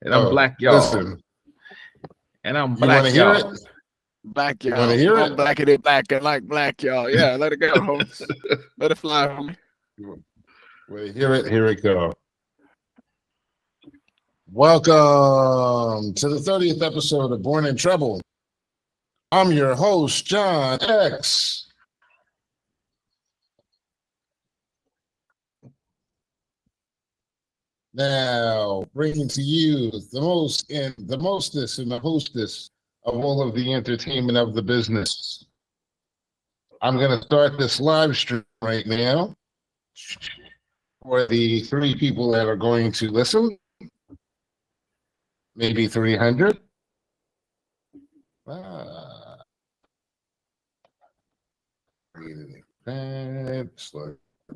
And I'm black, y'all. Listen, and I'm you want black, to hear y'all. it? Black You y'all. want to hear I'm it? black and they black and like black y'all. Yeah, let it go, Holmes. Let it fly, homie. Want to hear it? Here it go. Welcome to the 30th episode of Born in Trouble. I'm your host, John X. Now, bringing to you the mostest and the hostess of all of the entertainment of the business. I'm going to start this live stream right now for the 3 people that are going to listen. Maybe 300. The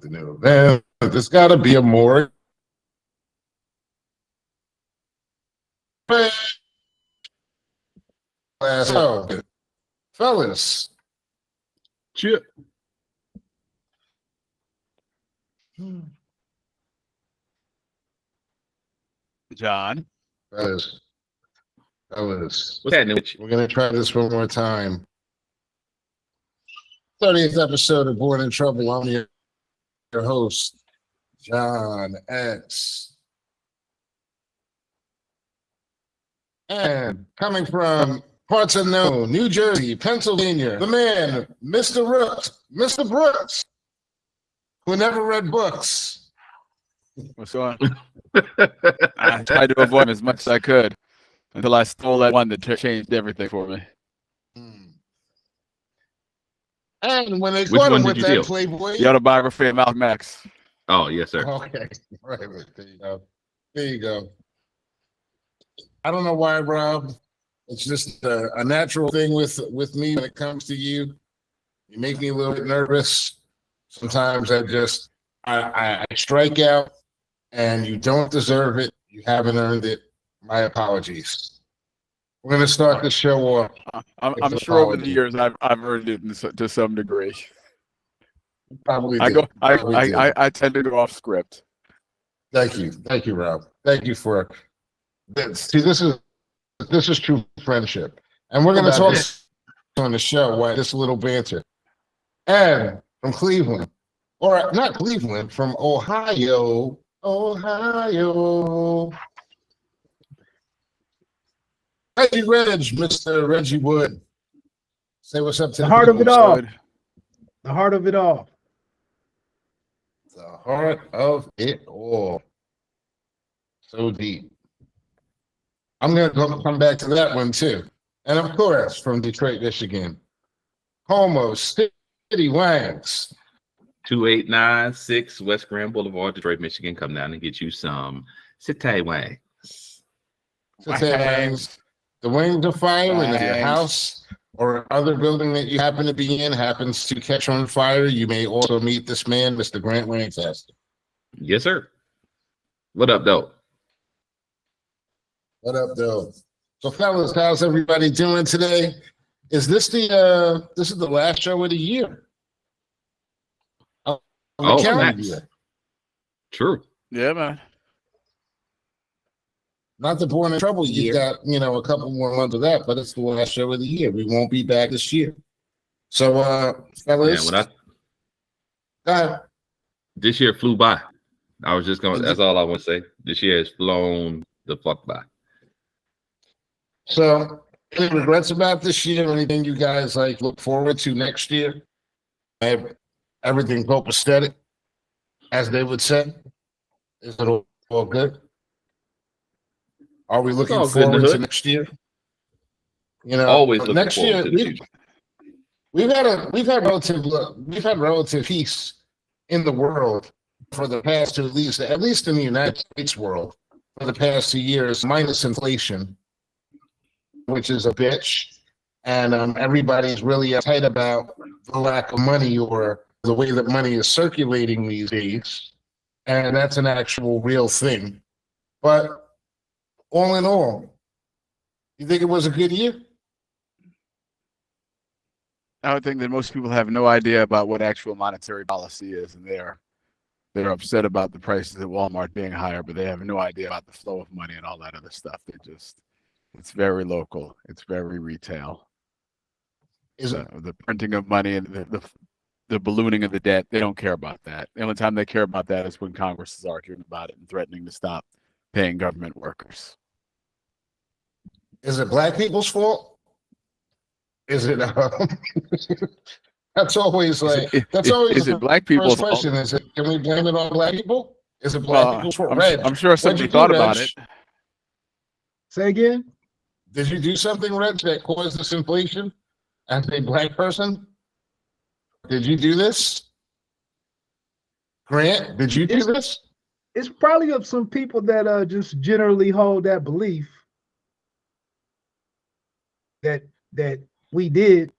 new event. There's got to be a more. So, fellas. Chip. John. Fellas. What's happening? We're going to try this one more time. 30th episode of Born in Trouble. I'm your host, John X. And coming from parts unknown, New Jersey, Pennsylvania, the man, Mr. Brooks, who never read books. What's going on? I tried to avoid him as much as I could until I stole that one that changed everything for me. And when they caught him with that Playboy, the autobiography of Malcolm X. Oh, yes, sir. Okay, right. There you go. There you go. I don't know why, Rob. It's just a natural thing with me when it comes to you. You make me a little bit nervous. Sometimes I strike out, and you don't deserve it. You haven't earned it. My apologies. We're going to start the show off. I'm sure over the years I've earned it to some degree. Probably I tend to go off script. Thank you, Rob. Thank you for see. This is true friendship, and we're going to talk on the show. Why this little banter? And from Cleveland, or not Cleveland, from Ohio. Reggie Mr. Reggie Wood. Say what's up to the heart of it all. The heart of it all. The heart of it all. So deep. I'm going to come back to that one too. And of course, from Detroit, Michigan, home of City Wangs. 2896 West Grand Boulevard, Detroit, Michigan. Come down and get you some City Wangs. City Wangs. The wings of fire, and if your house or other building that you happen to be in happens to catch on fire, you may also meet this man, Mr. Grant Wangfest. Yes, sir. What up, though? So, fellas, how's everybody doing today? Is this the last show of the year? Calendar year. True. Yeah, man. Not the Born in Trouble year. You got, a couple more months of that, but it's the last show of the year. We won't be back this year. So, fellas, go ahead. This year flew by. I was just that's all I want to say. This year has flown the fuck by. So, any regrets about this year? Anything you guys look forward to next year? Everything copacetic, as they would say. Is it all good? Are we looking forward to next year? Always looking next forward year. To the future. We've had relative peace in the world for the past at least in the United States world for the past 2 years, minus inflation, which is a bitch, and everybody's really uptight about the lack of money or the way that money is circulating these days, and that's an actual real thing. But all in all, you think it was a good year? I would think that most people have no idea about what actual monetary policy is, and they are They're upset about the prices at Walmart being higher, but they have no idea about the flow of money and all that other stuff. It's very local. It's very retail. Is it? The printing of money and the ballooning of the debt, they don't care about that. The only time they care about that is when Congress is arguing about it and threatening to stop paying government workers. Is it black people's fault? Is it? That's always like is it black people's first question. fault? Is it? Can we blame it on black people? Is it black people's fault? I'm sure somebody thought about it. Say again? Did you do something, Reg, that caused this inflation as a black person? Did you do this? Grant, did you do this? It's probably of some people that just generally hold that belief that we did.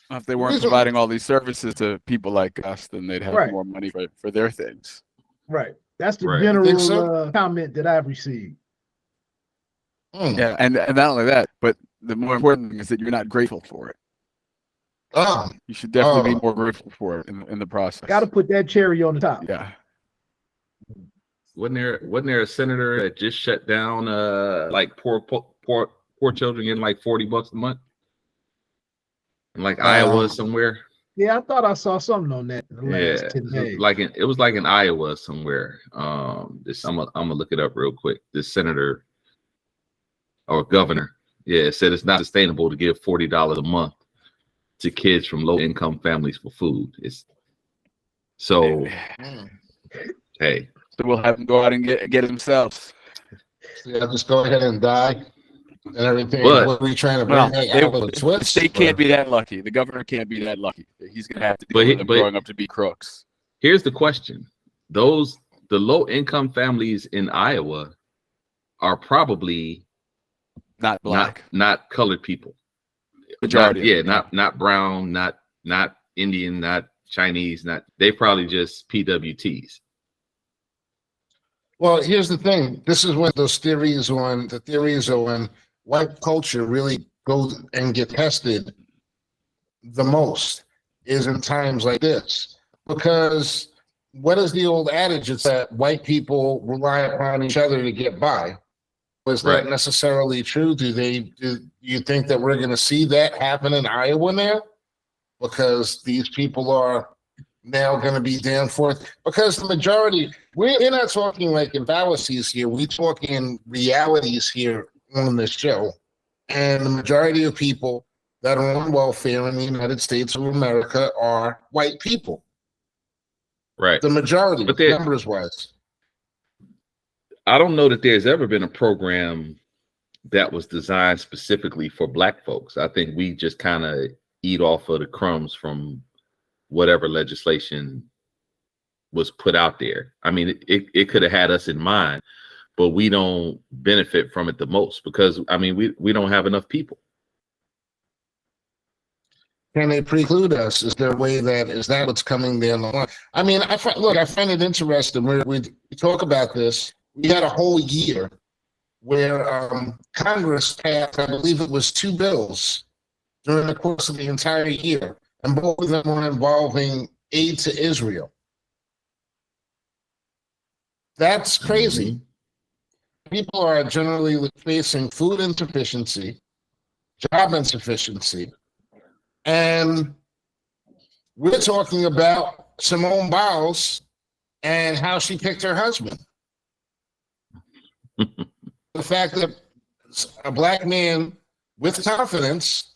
If they weren't providing all these services to people like us, then they'd have Right. more money for their things. Right. That's the Right. general Think so? comment that I've received. Yeah, and not only that, but the more important thing is that you're not grateful for it. Oh, You should definitely be more grateful for it in the process. Got to put that cherry on the top. Yeah. Wasn't there a senator that just shut down like poor children getting like $40 a month? In like Iowa somewhere. Yeah, I thought I saw something on that in the last 10 days. It was like in Iowa somewhere. I'm gonna look it up real quick. This senator or governor, said it's not sustainable to give $40 a month to kids from low income families for food. Hey. So we'll have them go out and get it themselves. yeah, just go ahead and die and everything. But- What were you trying to bring Well, out of the the twist? state can't be that lucky. The governor can't be that lucky. He's gonna have to deal But with them growing up to be crooks. Here's the question. The low income families in Iowa are probably Not black. not colored people. Majority. Not brown, not Indian, not Chinese, they probably just PWTs. Well, here's the thing. This is when the theories on white culture really go and get tested the most is in times like this. Because what is the old adage? It's that white people rely upon each other to get by. Was that Right. necessarily true? Do you think that we're going to see that happen in Iowa now? Because these people are now going to be down for it. Because the majority, we're not talking like in fallacies here. We're talking realities here on this show. And the majority of people that are on welfare in the United States of America are white people. Right. The majority, But they're- numbers wise. I don't know that there's ever been a program that was designed specifically for black folks. I think we just kind of eat off of the crumbs from whatever legislation was put out there. I mean, it could have had us in mind, but we don't benefit from it the most because I mean, we don't have enough people. Can they preclude us? Is there a way is that what's coming down the line? I mean, I find it interesting. We talk about this. We had a whole year where Congress passed, I believe it was 2 bills during the course of the entire year, and both of them were involving aid to Israel. That's crazy. People are generally facing food insufficiency, job insufficiency, and we're talking about Simone Biles and how she picked her husband. The fact that a black man with confidence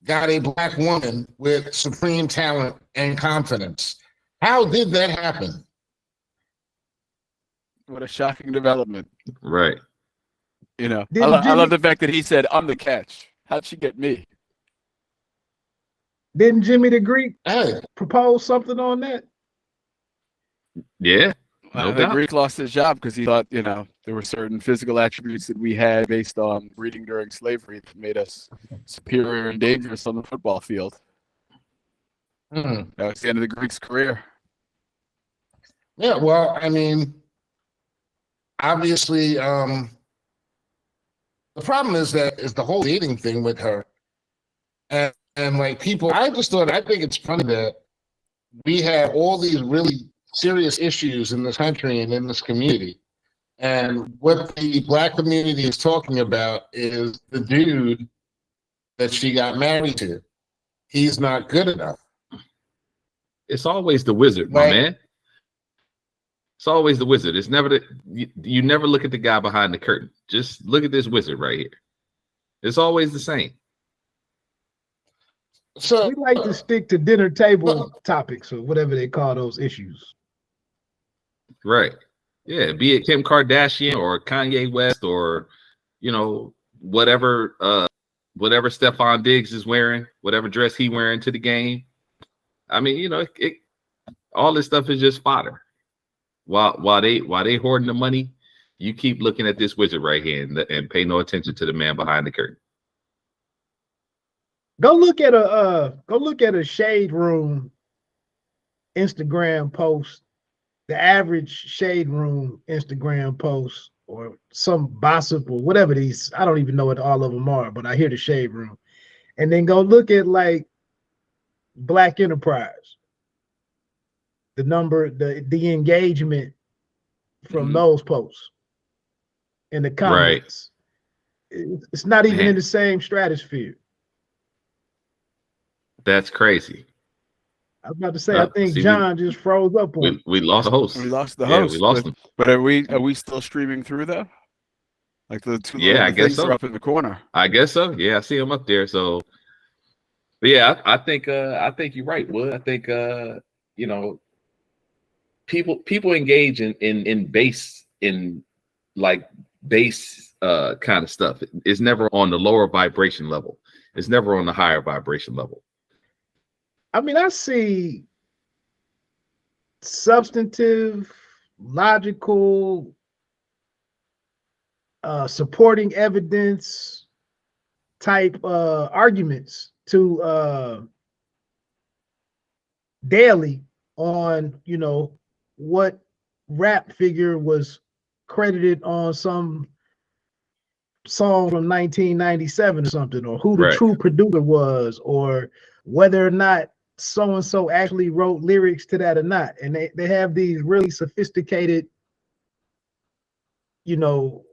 got a black woman with supreme talent and confidence. How did that happen? What a shocking development. Right. You know, Didn't I love Jimmy- the fact that he said, "I'm the catch." How'd she get me? Didn't Jimmy the Greek Hey, propose something on that? Yeah. No The doubt. Greek lost his job because he thought, there were certain physical attributes that we had based on breeding during slavery that made us superior and dangerous on the football field. That was the end of the Greek's career. yeah, well, I mean, obviously, the problem is the whole dating thing with her. And like people, I think it's funny that we have all these really serious issues in this country and in this community. And what the Black community is talking about is the dude that she got married to. He's not good enough. It's always the wizard, my Right. man. It's always the wizard. It's never you never look at the guy behind the curtain. Just look at this wizard right here. It's always the same. So We like to stick to dinner table topics or whatever they call those issues. Right. Yeah, be it Kim Kardashian or Kanye West or, you know, whatever Stephon Diggs is wearing, whatever dress he wearing to the game. I mean, you know, all this stuff is just fodder. While they hoarding the money, you keep looking at this wizard right here and pay no attention to the man behind the curtain. Go look at a Shade Room Instagram post, the average Shade Room Instagram post, or some gossip or whatever these, I don't even know what all of them are, but I hear the Shade Room. And then go look at like Black Enterprise, the number, the engagement from those posts in the comments. Right. It's not even in the same stratosphere. That's crazy. I was about to say, I think John just froze up on. We lost the host. We lost the host. We lost him. But are we still streaming through though? Like the two I guess so. Are up in the corner. I guess so. Yeah, I see him up there. So, but yeah, I think you're right, Wood. I think you know, people engage in base kind of stuff. It's never on the lower vibration level. It's never on the higher vibration level. I mean, I see substantive, logical, supporting evidence type arguments to daily on, you know, what rap figure was credited on some song from 1997 or something, or who the true producer was, or whether or not so-and-so actually wrote lyrics to that or not. And they have these really sophisticated, you know,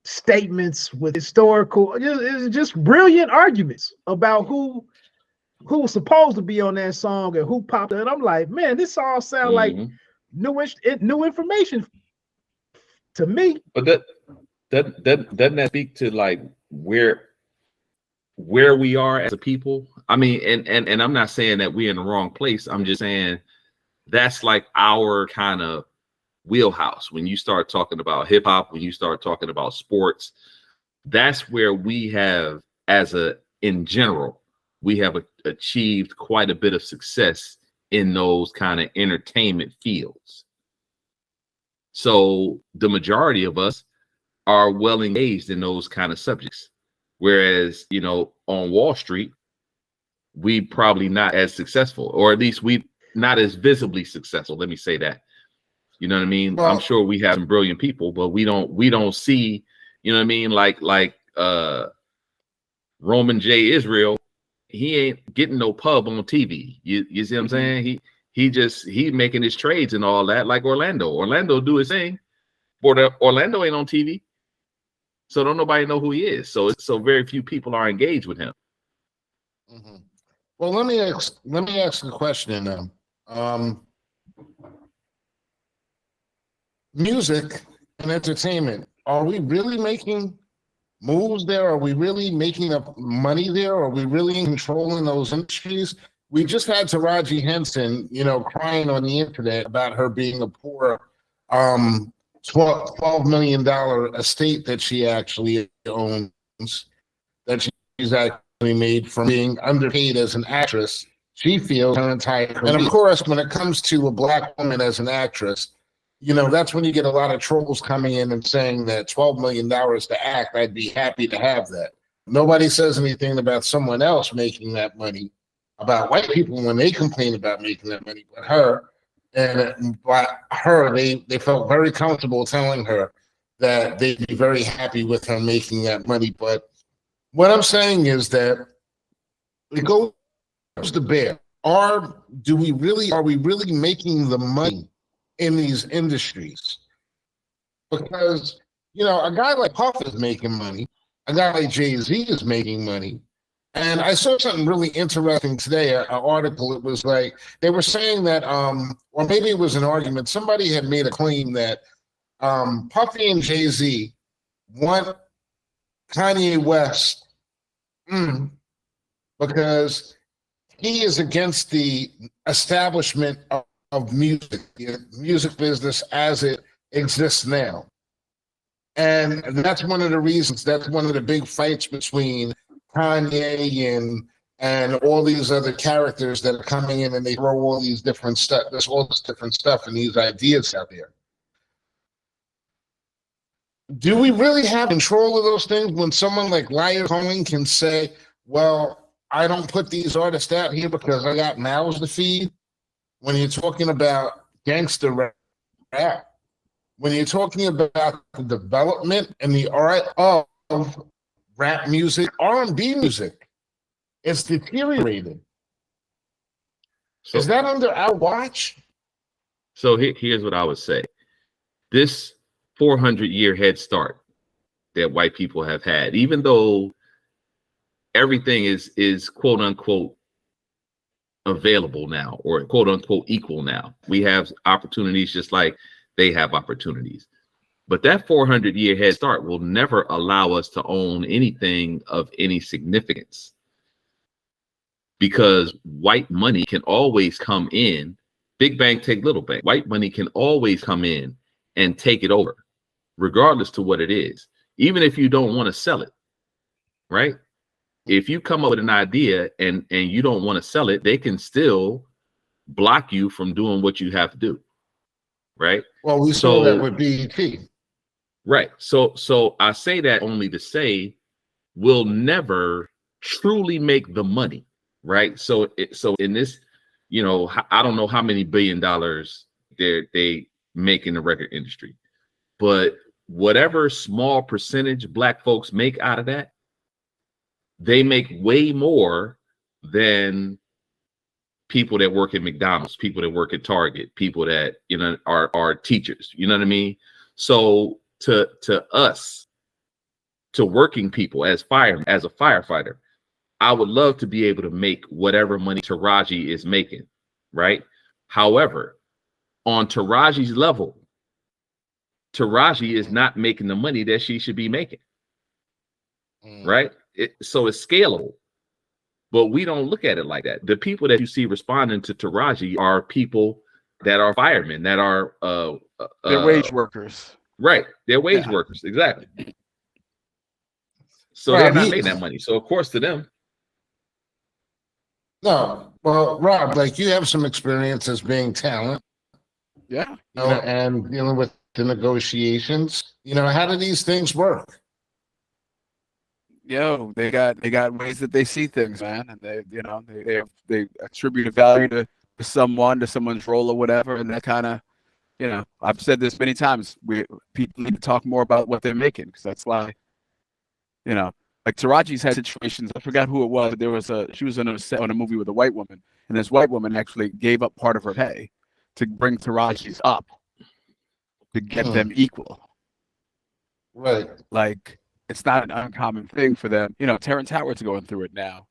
statements with historical, it's just brilliant arguments about who was supposed to be on that song and who popped it. And I'm like, man, this all sounds like new information to me. But doesn't that speak to like where we are as a people? I mean, and I'm not saying that we're in the wrong place. I'm just saying that's like our kind of wheelhouse. When you start talking about hip hop, when you start talking about sports, that's where we have, in general, we have achieved quite a bit of success in those kind of entertainment fields. So the majority of us are well engaged in those kind of subjects. Whereas, you know, on Wall Street, we probably not as successful, or at least we not as visibly successful. Let me say that. You know what I mean? Well, I'm sure we have some brilliant people, but we don't see, you know what I mean? Like Roman J. Israel, he ain't getting no pub on TV. You see what I'm saying? He making his trades and all that, like Orlando. Orlando do his thing. But Orlando ain't on TV. So don't nobody know who he is. So very few people are engaged with him. Mm-hmm. Well, let me ask a question. Music and entertainment, are we really making moves there? Are we really making up money there? Are we really controlling those industries? We just had Taraji Henson, you know, crying on the internet about her being a poor $12 million estate that she actually owns, that she's actually made from being underpaid as an actress. She feels her entire career. And of course, when it comes to a Black woman as an actress, you know, that's when you get a lot of trolls coming in and saying that $12 million to act, I'd be happy to have that. Nobody says anything about someone else making that money, about white people when they complain about making that money, but her. And by her, they felt very comfortable telling her that they'd be very happy with her making that money. But what I'm saying is that it goes to bear. are we really making the money in these industries? Because, a guy like Puff is making money, a guy like Jay-Z is making money. And I saw something really interesting today, an article. It was like, they were saying that, or maybe it was an argument, somebody had made a claim that Puffy and Jay-Z want Kanye West because he is against the establishment of music, the music business as it exists now. And that's one of the reasons, that's one of the big fights between Kanye and all these other characters that are coming in, and they throw all these different stuff, there's all this different stuff and these ideas out there. Do we really have control of those things when someone like Liar Cohen can say, well, I don't put these artists out here because I got mouths to feed? When you're talking about gangster rap, when you're talking about the development and the art of rap music, R&B music, it's deteriorated. So, is that under our watch? So here's what I would say. This 400-year head start that white people have had, even though everything is quote unquote available now, or quote unquote equal now. We have opportunities just like they have opportunities. But that 400-year head start will never allow us to own anything of any significance, because white money can always come in. Big bank take little bank. White money can always come in and take it over, regardless to what it is, even if you don't want to sell it, right? If you come up with an idea and you don't want to sell it, they can still block you from doing what you have to do, right? Well, we saw that with BET. Right. So I say that only to say we'll never truly make the money, right? So in this, I don't know how many $1 billion they make in the record industry, but whatever small percentage Black folks make out of that, they make way more than people that work at McDonald's, people that work at Target, people that, are teachers, you know what I mean? So to us, to working people as a firefighter, I would love to be able to make whatever money Taraji is making, right? However, on Taraji's level, Taraji is not making the money that she should be making, right? So it's scalable, but we don't look at it like that. The people that you see responding to Taraji are people that are firemen, that are they're wage workers. Right, they're wage workers, exactly. So they're not making that money. So of course to them. No, well, Rob, like, you have some experience as being talent, and dealing with the negotiations. How do these things work? They got ways that they see things, man, and they attribute a value to someone's role or whatever, and that kind of, I've said this many times. People need to talk more about what they're making, because that's why, like Taraji's had situations. I forgot who it was, but she was on a set on a movie with a white woman, and this white woman actually gave up part of her pay to bring Taraji's up to get them equal. Right. Like, it's not an uncommon thing for them. Terrence Howard's going through it now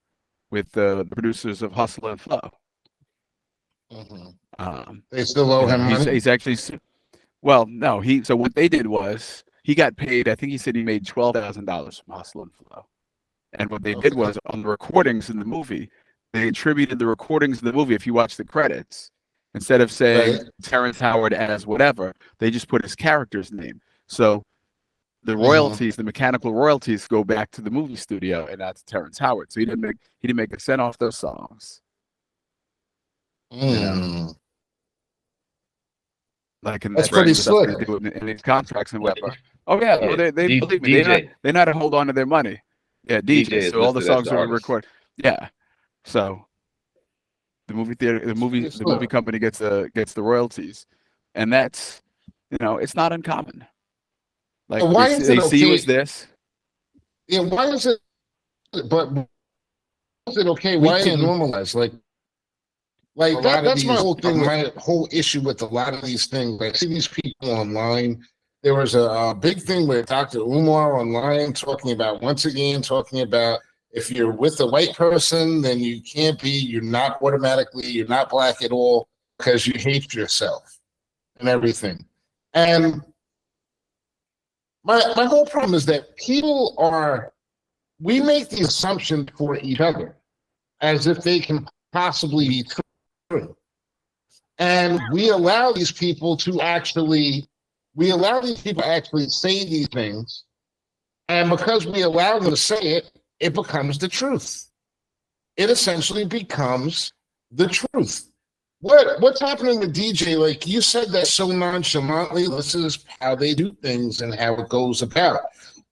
with the producers of Hustle and Flow. They still owe him money? He's actually, well, no, so what they did was, he got paid, I think he said he made $12,000 from Hustle and Flow. And what they did was, on the recordings in the movie, they attributed the recordings of the movie, if you watch the credits, instead of saying Terrence Howard as whatever, they just put his character's name. So the royalties, the mechanical royalties, go back to the movie studio, and that's Terrence Howard. So he didn't make a cent off those songs. Like, and that's pretty slick. They do in these contracts and whatever. Oh yeah, well, they believe me. They know how to hold on to their money. Yeah, DJ. So all the songs are recorded. Yeah. So the movie company gets the royalties, and that's, it's not uncommon. Like, why they see you as this. Yeah, why is it? But is it okay? Why is it normalized? Like, Like that's my whole thing. My whole issue with a lot of these things. I see these people online. There was a big thing with Dr. Umar online talking about, once again, talking about if you're with a white person, then you can't be, you're not automatically, you're not black at all because you hate yourself and everything. And my whole problem is that we make the assumption for each other as if they can possibly be true. And we allow these people to actually say these things. And because we allow them to say it, it becomes the truth. It essentially becomes the truth. What's happening with DJ? Like you said that so nonchalantly, this is how they do things and how it goes about.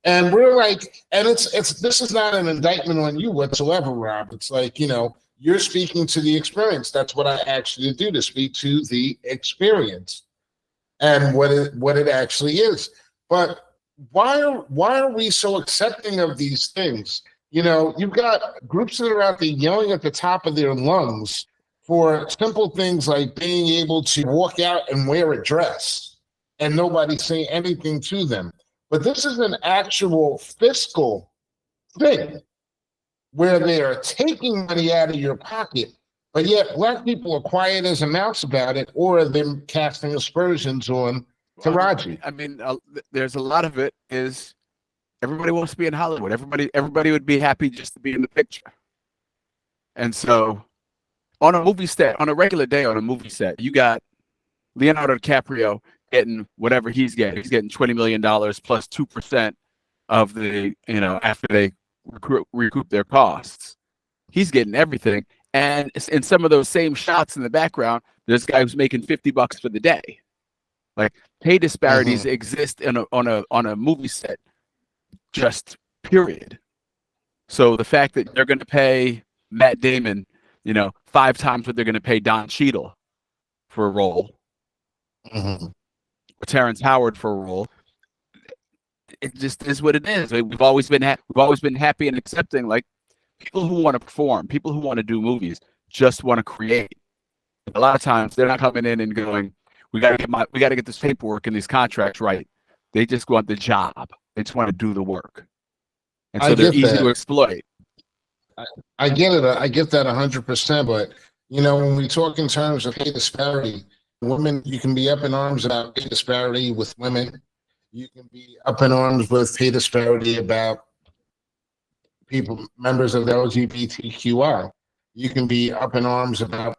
And we're like, and this is not an indictment on you whatsoever, Rob. It's like, you're speaking to the experience. That's what I asked you to do, to speak to the experience and what it actually is. But why are we so accepting of these things? You've got groups that are out there yelling at the top of their lungs for simple things like being able to walk out and wear a dress and nobody say anything to them. But this is an actual fiscal thing where they are taking money out of your pocket, but yet black people are quiet as a mouse about it, or them casting aspersions on Taraji. I mean, there's a lot of it is everybody wants to be in Hollywood. Everybody would be happy just to be in the picture. And so on a movie set, on a regular day on a movie set, you got Leonardo DiCaprio getting whatever he's getting. He's getting $20 million plus 2% of the, after they recoup their costs. He's getting everything. And in some of those same shots in the background, there's a guy who's making $50 for the day. Like, pay disparities exist on a movie set, just period. So the fact that they're going to pay Matt Damon, 5 times what they're going to pay Don Cheadle for a role, or Terrence Howard for a role, it just is what it is. We've always been happy and accepting. Like, people who want to perform, people who want to do movies, just want to create. A lot of times they're not coming in and going, we got to get this paperwork and these contracts right. They just want the job. They just want to do the work, and so they're easy to exploit. I get it. I get that 100%. But when we talk in terms of pay disparity, women, you can be up in arms about pay disparity with women. You can be up in arms with pay disparity about members of the LGBTQI. You can be up in arms about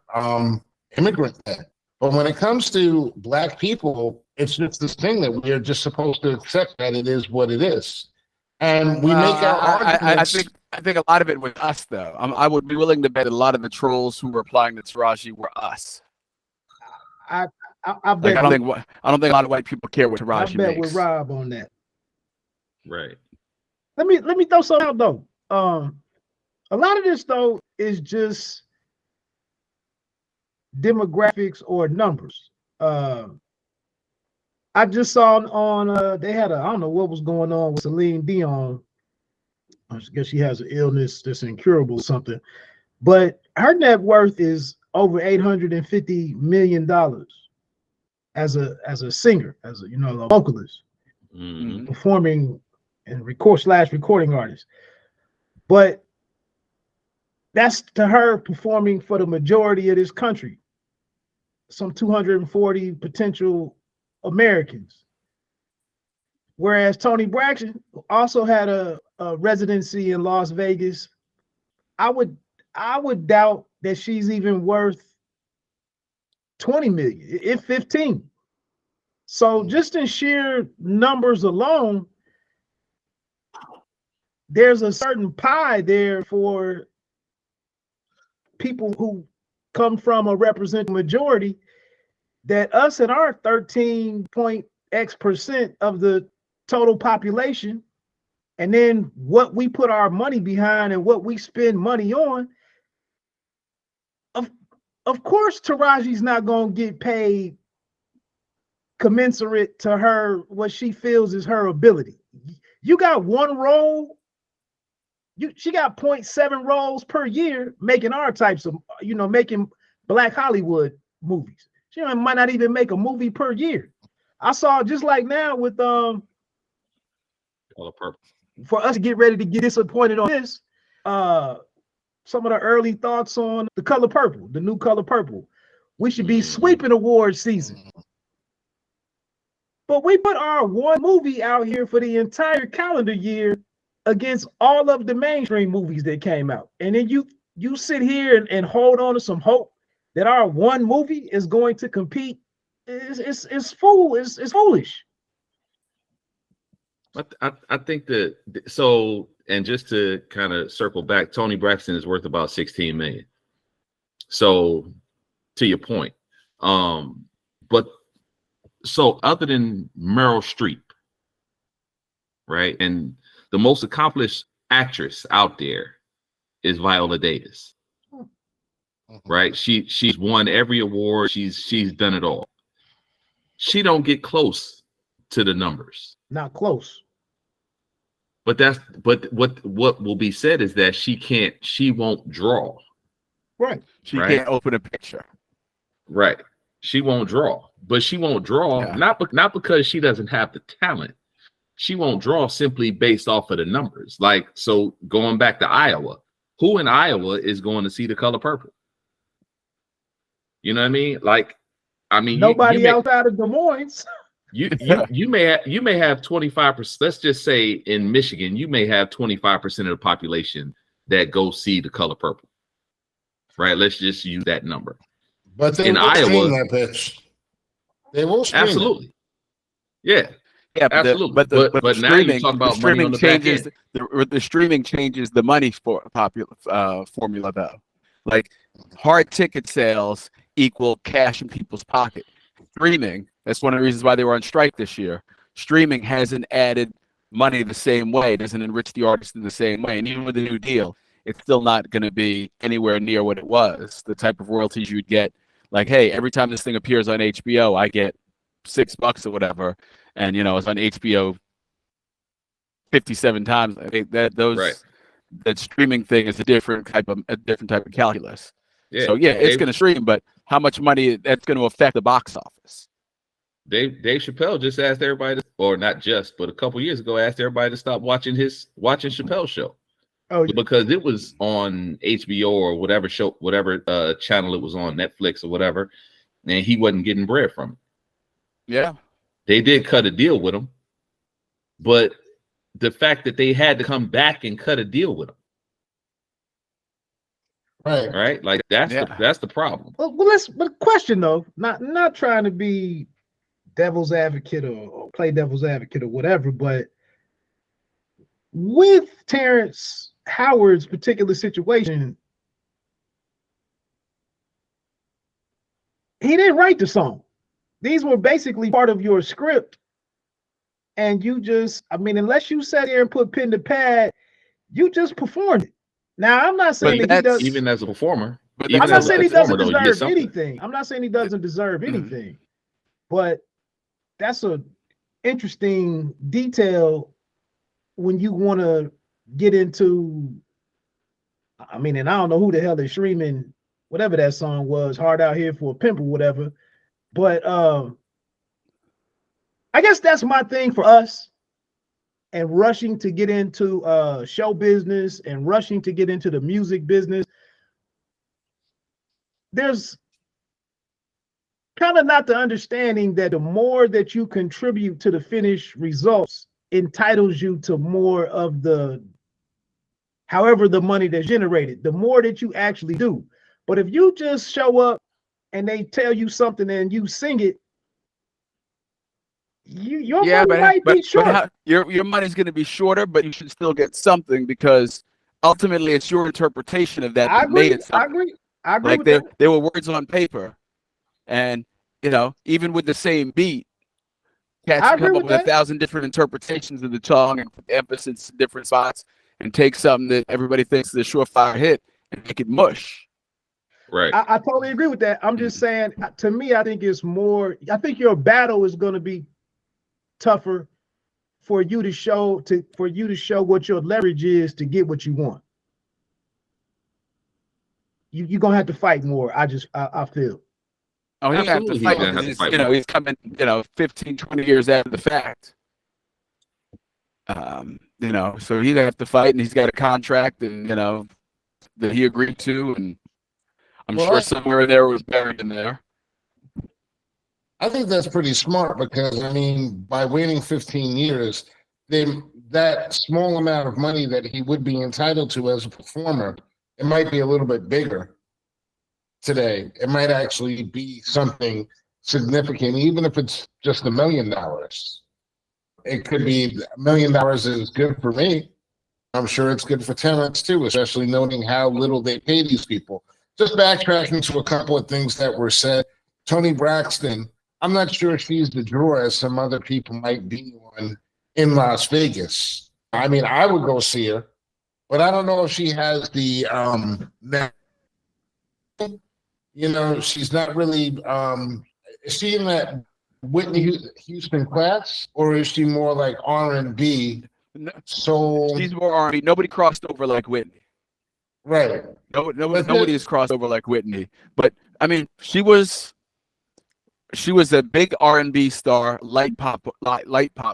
immigrant pay. But when it comes to black people, it's just this thing that we're just supposed to accept that it is what it is. And we make our arguments. I think a lot of it was us, though. I would be willing to bet a lot of the trolls who were applying to Taraji were us. I bet. Like, I don't think a lot of white people care what Taraji makes. I bet with Rob on that. Right. Let me throw something out though. A lot of this though is just demographics or numbers. I just saw on they had I don't know what was going on with Celine Dion. I guess she has an illness that's incurable or something, but her net worth is over $850 million as a singer, as a a vocalist, performing and recording artist. But that's to her performing for the majority of this country, some 240 potential Americans. Whereas Toni Braxton also had a residency in Las Vegas. I would doubt that she's even worth 20 million, if 15. So just in sheer numbers alone, there's a certain pie there for people who come from a represented majority that us and our 13.x% of the total population, and then what we put our money behind and what we spend money on. Of course, Taraji's not going to get paid commensurate to her, what she feels is her ability. You got one role, she got 0.7 roles per year making our types of, making Black Hollywood movies. She might not even make a movie per year. I saw just like now with Color Purple. for us to get ready to get disappointed on this, some of the early thoughts on the Color Purple, the new Color Purple. We should be sweeping award season. But we put our one movie out here for the entire calendar year against all of the mainstream movies that came out. And then you sit here and hold on to some hope that our one movie is going to compete. It's foolish. I think that so, and just to kind of circle back, Tony Braxton is worth about 16 million. So to your point, but so other than Meryl Streep, right, and the most accomplished actress out there is Viola Davis, right? She's won every award. She's done it all. She don't get close to the numbers. Not close. But what will be said is that she won't draw. Right. She right? can't open a picture. Right. She won't draw. But she won't draw not because she doesn't have the talent. She won't draw simply based off of the numbers. Like, so going back to Iowa, who in Iowa is going to see The Color Purple? You know what I mean? Like, I mean, nobody outside of Des Moines. You may have 25%. Let's just say in Michigan, you may have 25% of the population that go see The Color Purple. Right? Let's just use that number. But they in will Iowa, stream that bitch. They will stream absolutely. It. Yeah, absolutely. But now you're talking about money on the back end. The streaming changes the money for formula though. Like hard ticket sales equal cash in people's pocket. Streaming, that's one of the reasons why they were on strike this year. Streaming hasn't added money the same way, it doesn't enrich the artist in the same way. And even with the new deal, it's still not going to be anywhere near what it was. The type of royalties you'd get, like, hey, every time this thing appears on HBO, I get $6 or whatever. And, it's on HBO 57 times. That streaming thing is a different type of calculus. Yeah, so it's going to stream, but how much money that's going to affect the box office? Dave Chappelle just asked everybody, or not just, but a couple years ago, asked everybody to stop watching Chappelle's show. Oh, because it was on HBO or whatever show, whatever channel it was on, Netflix or whatever, and he wasn't getting bread from it. Yeah, they did cut a deal with him, but the fact that they had to come back and cut a deal with him. Right. Like that's the problem. But question though, not trying to be devil's advocate or play devil's advocate or whatever, but with Terrence Howard's particular situation, he didn't write the song. These were basically part of your script. And you just, unless you sat there and put pen to pad, you just performed it. Now, I'm not saying that he does, even as a performer. I'm not saying he doesn't deserve anything. I'm not saying he doesn't deserve anything, but that's an interesting detail when you want to get into. And I don't know who the hell is streaming whatever that song was, "Hard Out Here for a Pimp" or whatever, but I guess that's my thing for us. And rushing to get into show business and rushing to get into the music business, there's kind of not the understanding that the more that you contribute to the finished results entitles you to more of however the money that's generated, the more that you actually do. But if you just show up and they tell you something and you sing it, your money might be short. Your money's going to be shorter, but you should still get something because ultimately it's your interpretation of that. I agree. I agree. Like there were words on paper, and even with the same beat, cats can come up with 1,000 different interpretations of the song and put emphasis in different spots and take something that everybody thinks is a surefire hit and make it mush. Right. I totally agree with that. I'm just saying, to me, I think it's more. I think your battle is going to be tougher for you to show what your leverage is to get what you want. you're gonna have to fight more. I feel. Oh, he have to Absolutely, he's fight gonna because have to he's, fight you know, more. he's coming, 15, 20 years after the fact. So he'd have to fight, and he's got a contract, and that he agreed to, and I'm Well, sure somewhere in there was buried in there. I think that's pretty smart because I mean, by waiting 15 years, that small amount of money that he would be entitled to as a performer, it might be a little bit bigger today. It might actually be something significant, even if it's just $1 million. It could be $1 million is good for me. I'm sure it's good for tenants too, especially noting how little they pay these people. Just backtracking to a couple of things that were said. Toni Braxton, I'm not sure she's the draw as some other people might be in Las Vegas. I mean, I would go see her, but I don't know if she has the she's not really is she in that Whitney Houston class, or is she more like R&B? No, So she's more R&B. Nobody crossed over like Whitney. right. Nobody has crossed over like Whitney. But I mean, she was a big R&B star, light pop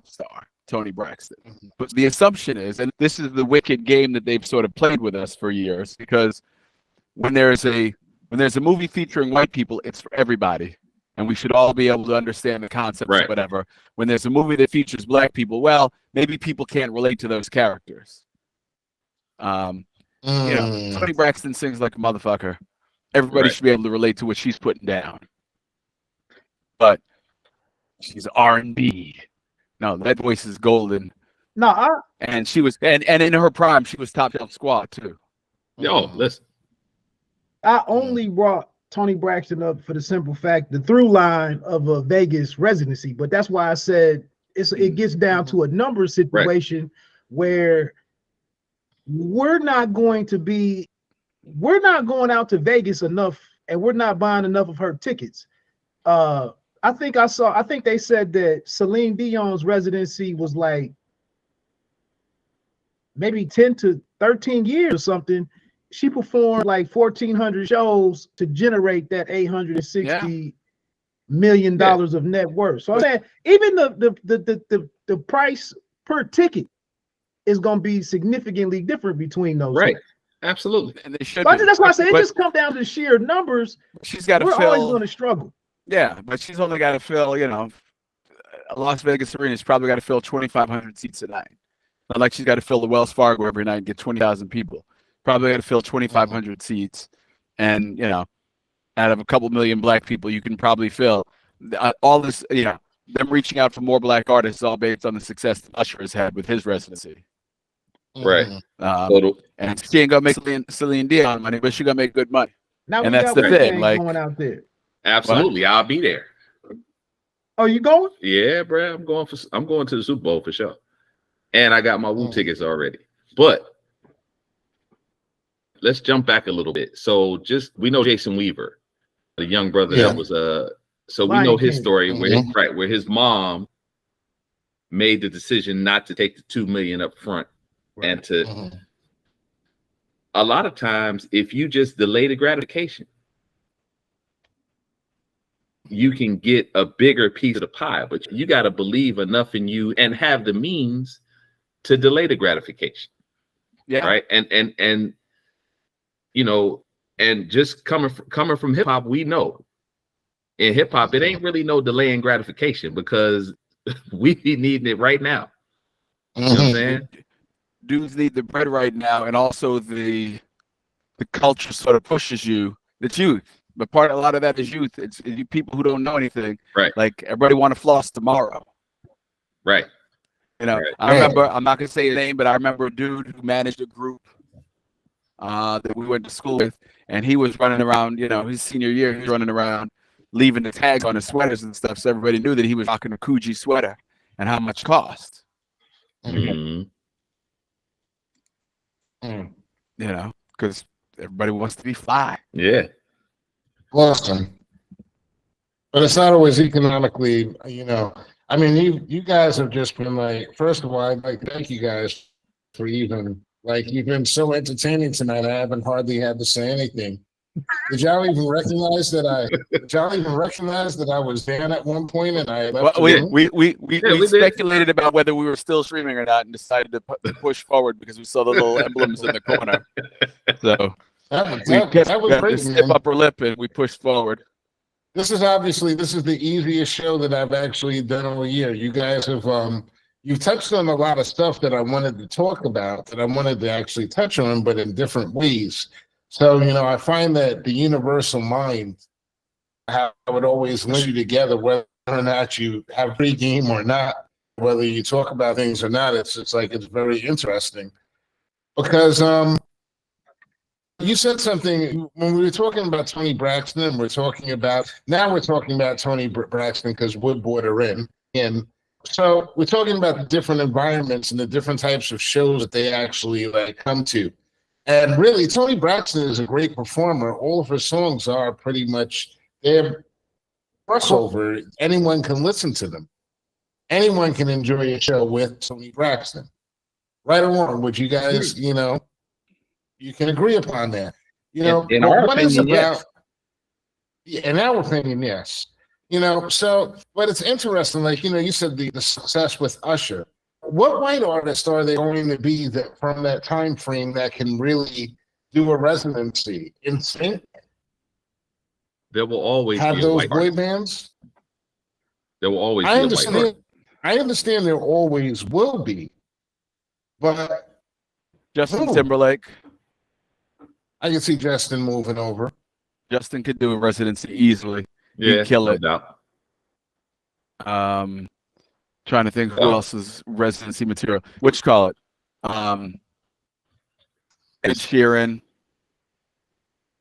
star, Toni Braxton. But the assumption is, and this is the wicked game that they've sort of played with us for years, because when there's a movie featuring white people, it's for everybody, and we should all be able to understand the concepts, Right. or whatever. When there's a movie that features black people, well, maybe people can't relate to those characters. Toni Braxton sings like a motherfucker. Everybody Right. should be able to relate to what she's putting down. But she's R&B. No, that voice is golden. No, And she was, and in her prime, she was top shelf squad too. Yo, listen. I only brought Toni Braxton up for the simple fact, the through line of a Vegas residency. But that's why I said it gets down to a number situation where we're not going out to Vegas enough, and we're not buying enough of her tickets. I think they said that Celine Dion's residency was like maybe 10 to 13 years or something. She performed like 1,400 shows to generate that $860 million of net worth. So I'm saying even the price per ticket is going to be significantly different between those. Right. Two. Absolutely. And they should. That's why I say it just comes down to sheer numbers. She's got to We're fill. always going to struggle. Yeah, but she's only got to fill. Las Vegas Arena's probably got to fill 2,500 seats a night. Not like she's got to fill the Wells Fargo every night and get 20,000 people. Probably got to fill 2,500 seats, and out of a couple million black people, you can probably fill all this. Them reaching out for more black artists, all based on the success that Usher has had with his residency. Right. And she ain't gonna make Celine Dion money, but she gonna make good money. Now and we that's got the Wu-Tang thing. Like, going out there. Absolutely. I'll be there. Oh, you going? Yeah, bro. I'm going to the Super Bowl for sure. And I got my Wu tickets already. But let's jump back a little bit. So we know Jason Weaver, the young brother that was so we know his story where his mom made the decision not to take the $2 million up front and to a lot of times if you just delay the gratification, you can get a bigger piece of the pie, but you got to believe enough in you and have the means to delay the gratification. Yeah. Right. And just coming from hip hop, we know in hip hop, it ain't really no delaying gratification because we be needing it right now. You know what I'm saying? Dudes need the bread right now, and also the culture sort of pushes you. It's youth, but a lot of that is youth. It's people who don't know anything. Right. Like everybody want to floss tomorrow. Right. I remember. I'm not gonna say his name, but I remember a dude who managed a group that we went to school with, and he was running around. His senior year, he was running around, leaving the tags on his sweaters and stuff, so everybody knew that he was rocking a Coogee sweater and how much it cost. Because everybody wants to be fly. Yeah. Awesome. But it's not always economically, I mean, you guys have just been like, first of all, I'd like to thank you guys for you've been so entertaining tonight. I haven't hardly had to say anything. Did y'all even recognize that I was down at one point and I left Well, the room? we we did. speculated about whether we were still streaming or not, and decided to push forward because we saw the little emblems in the corner. So That was got great, the stiff man. upper lip, and we pushed forward. This is the easiest show that I've actually done all year. You guys have you've touched on a lot of stuff that I wanted to talk about, that I wanted to actually touch on, but in different ways. So, I find that the universal mind, how it would always link you together, whether or not you have pregame or not, whether you talk about things or not, it's very interesting. Because you said something when we were talking about Tony Braxton. We're talking about Tony Braxton because Woodboard are in. And so we're talking about the different environments and the different types of shows that they actually come to. And really, Tony Braxton is a great performer. All of her songs are pretty much, they're crossover. Anyone can listen to them. Anyone can enjoy a show with Tony Braxton. Right or wrong, would you guys, you can agree upon that. In our opinion, yes. In our opinion, yes. So, but it's interesting, you said the success with Usher. What white artists are they going to be that from that time frame that can really do a residency? NSYNC? There will always have be those a white boy artist. bands. There will always be a white artist. I understand there always will be, but Justin Timberlake. I can see Justin moving over. Justin could do a residency easily. Yeah, he'd kill no it. doubt. Trying to think who else is residency material. Which call it? Ed Sheeran.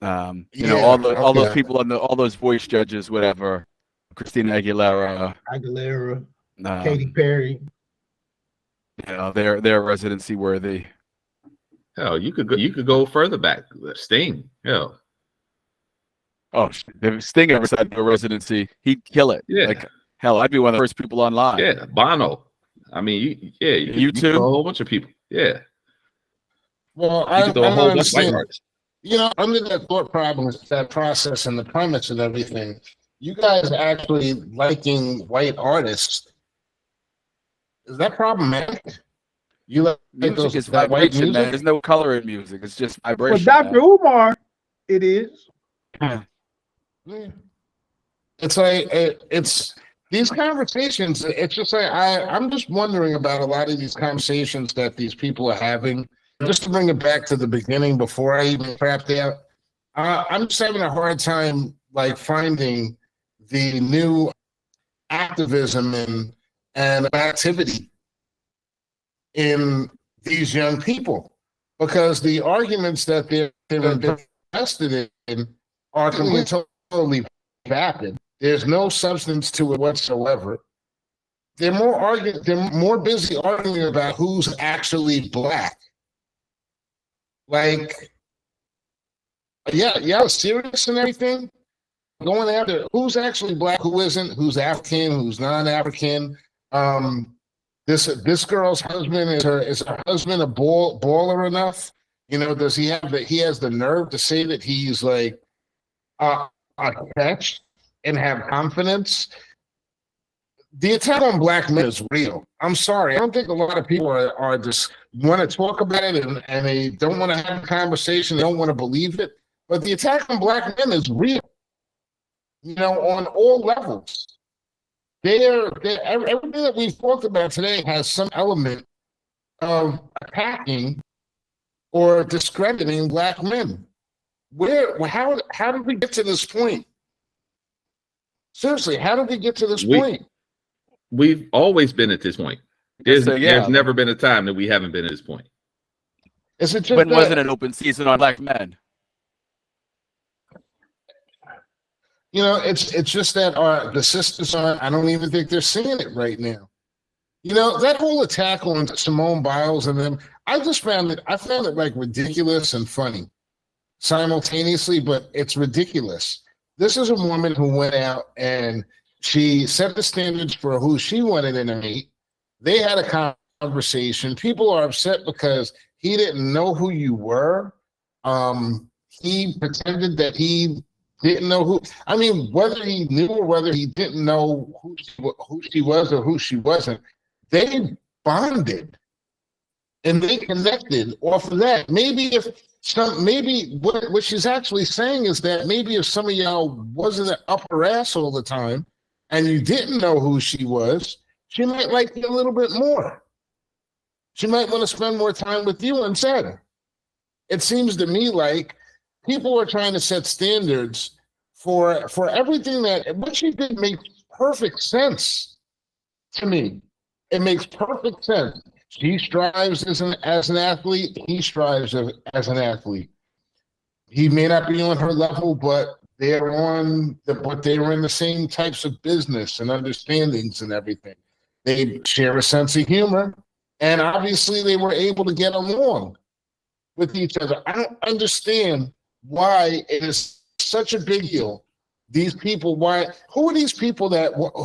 All those people on all those voice judges, whatever. Christina Aguilera. Katy Perry. They're residency worthy. Hell, you could go further back. Sting. Hell. Oh, if Sting ever said a residency, he'd kill it. Yeah. Hell, I'd be one of the first people online. Yeah, Bono. I mean, you too. A whole bunch of people. Yeah. Well, I don't understand. Under that thought problem, that process and the premise and everything, you guys actually liking white artists, is that problematic? You like music is vibration, man. There's no color in music. It's just vibration. Well, Dr. Umar, it is. Yeah. It's these conversations. It's just I'm just wondering about a lot of these conversations that these people are having. Just to bring it back to the beginning before I even crapped out, I'm just having a hard time finding the new activism and activity in these young people, because the arguments that they're invested in are totally vapid. There's no substance to it whatsoever. They're more busy arguing about who's actually black. Serious and everything. Going after who's actually black, who isn't, who's African, who's non-African. This girl's husband is her husband a baller enough? Does he has the nerve to say that he's a catch and have confidence? The attack on black men is real. I'm sorry. I don't think a lot of people are just want to talk about it and they don't want to have a conversation. They don't want to believe it. But the attack on black men is real. On all levels. Everything that we've talked about today has some element of attacking or discrediting black men. How did we get to this point? Seriously, how did we get to this point? We've always been at this point. There's never been a time that we haven't been at this point. Is it just when wasn't an open season on black men? It's just that the sisters I don't even think they're seeing it right now. That whole attack on Simone Biles and them, I found it ridiculous and funny simultaneously, but it's ridiculous. This is a woman who went out and she set the standards for who she wanted in a mate. They had a conversation. People are upset because he didn't know who you were. he pretended that he didn't know who. I mean, whether he knew or whether he didn't know who she was or who she wasn't, they bonded and they connected off of that. Maybe what she's actually saying is that maybe if some of y'all wasn't an upper ass all the time and you didn't know who she was, she might like you a little bit more. She might want to spend more time with you instead. It seems to me like people are trying to set standards for everything that what she did makes perfect sense to me. It makes perfect sense. She strives as an athlete. He strives as an athlete. He may not be on her level, but they were in the same types of business and understandings and everything. They share a sense of humor, and obviously they were able to get along with each other. I don't understand why it is such a big deal. These people, who are these people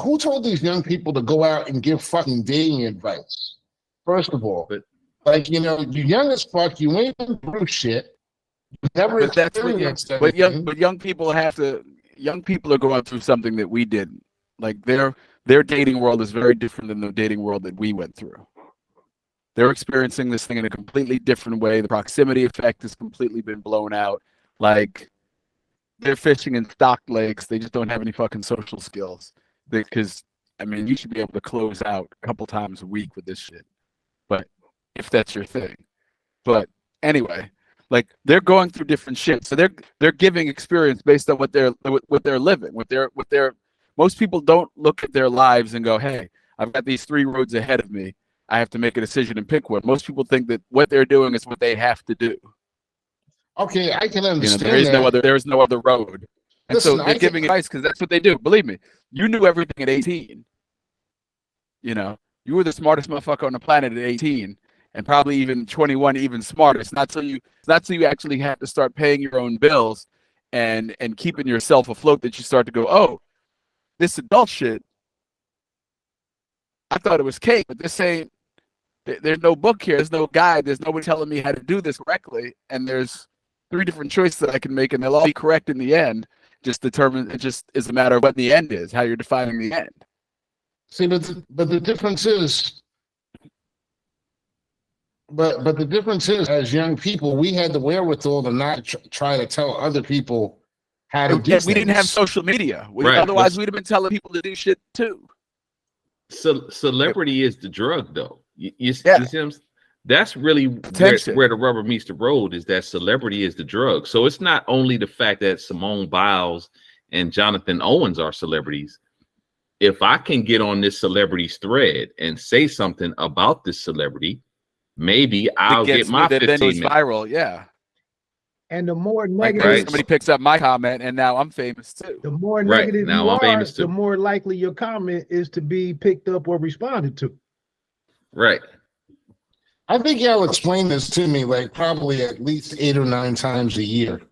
who told these young people to go out and give fucking dating advice? First of all, you're young as fuck, you ain't been through shit. You never experienced anything. But young people are going through something that we didn't. Like their dating world is very different than the dating world that we went through. They're experiencing this thing in a completely different way. The proximity effect has completely been blown out. Like they're fishing in stocked lakes. They just don't have any fucking social skills. Because you should be able to close out a couple times a week with this shit. But if that's your thing. But anyway, like they're going through different shit. So they're giving experience based on what they're living. Most people don't look at their lives and go, hey, I've got these 3 roads ahead of me. I have to make a decision and pick one. Most people think that what they're doing is what they have to do. Okay, I can understand. There is no other road. And listen, so they're giving advice because that's what they do. Believe me, you knew everything at 18. You were the smartest motherfucker on the planet at 18, and probably even 21, even smarter. It's not till you actually have to start paying your own bills and keeping yourself afloat that you start to go, oh, this adult shit. I thought it was cake, but this ain't. There's no book here. There's no guide. There's nobody telling me how to do this correctly. And there's 3 different choices that I can make, and they'll all be correct in the end. It just is a matter of what the end is, how you're defining the end. See, but the difference is, but the difference is, as young people, we had the wherewithal to not try to tell other people how to do things. We didn't have social media. Otherwise, we'd have been telling people to do shit too. Celebrity is the drug, though. You see what I'm saying? That's really where the rubber meets the road, is that celebrity is the drug. So it's not only the fact that Simone Biles and Jonathan Owens are celebrities. If I can get on this celebrity's thread and say something about this celebrity, maybe I'll get my 15 minutes. Viral, yeah. And the more negative, right? Somebody picks up my comment, and now I'm famous too. The more negative now you I'm are, famous too. The more likely your comment is to be picked up or responded to. Right. I think y'all explain this to me like probably at least 8 or 9 times a year.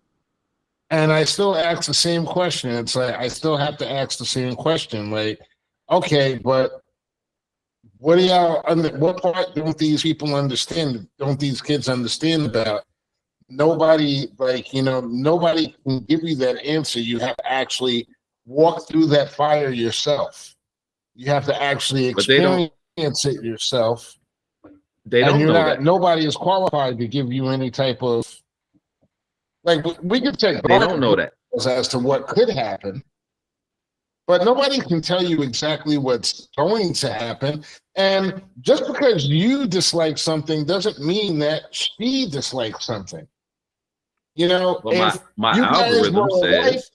And I still ask the same question. It's like I still have to ask the same question. Like, okay, but what part don't these people understand? Don't these kids understand about? Nobody can give you that answer. You have to actually walk through that fire yourself. You have to actually experience it yourself. They don't know that. Nobody is qualified to give you any type of, like, we could take. They don't know that as to what could happen, but nobody can tell you exactly what's going to happen. And just because you dislike something doesn't mean that she dislikes something. Well, my algorithm says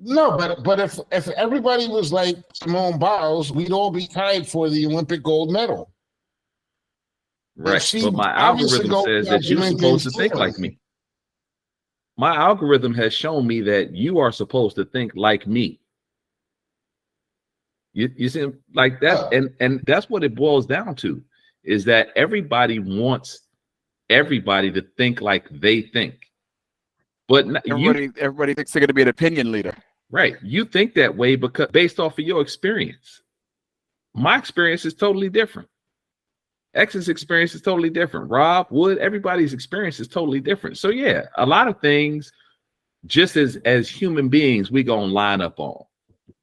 no, but if everybody was like Simone Biles, we'd all be tied for the Olympic gold medal. Right, but my algorithm says that you're supposed to think like me. My algorithm has shown me that you are supposed to think like me. You see, like that, and that's what it boils down to, is that everybody wants everybody to think like they think. But everybody thinks they're going to be an opinion leader. Right. You think that way because based off of your experience. My experience is totally different. X's experience is totally different. Rob, Wood, everybody's experience is totally different. So yeah, a lot of things, just as human beings, we gonna line up on,